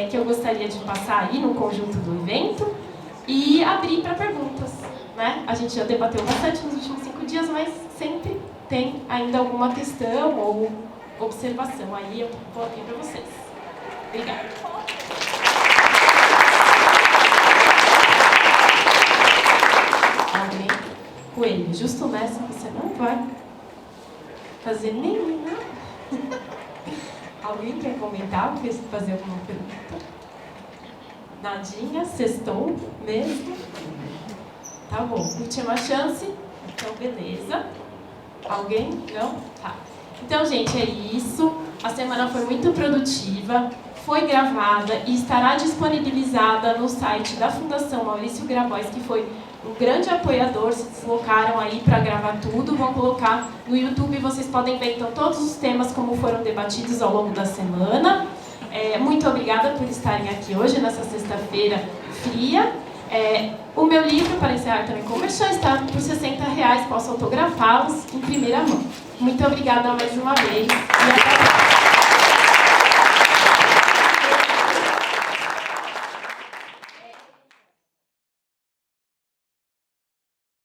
que eu gostaria de passar aí no conjunto do evento e abrir para perguntas, né? A gente já debateu bastante nos últimos 5 dias, mas sempre tem ainda alguma questão ou observação aí, eu coloquei para vocês. Obrigada. Alguém? Coelho, justo nessa você não vai fazer nenhuma. Alguém quer comentar? Quer fazer alguma pergunta? Nadinha? Sextou mesmo? Tá bom. Última chance? Então, beleza. Alguém? Não? Tá. Então, gente, é isso. A semana foi muito produtiva, foi gravada e estará disponibilizada no site da Fundação Maurício Grabois, que foi um grande apoiador, se deslocaram aí para gravar tudo, vão colocar no YouTube, vocês podem ver então todos os temas como foram debatidos ao longo da semana. Muito obrigada por estarem aqui hoje, nessa sexta-feira fria. O meu livro, para encerrar também com o merchan, está por R$60, posso autografá-los em primeira mão. Muito obrigada mais uma vez e até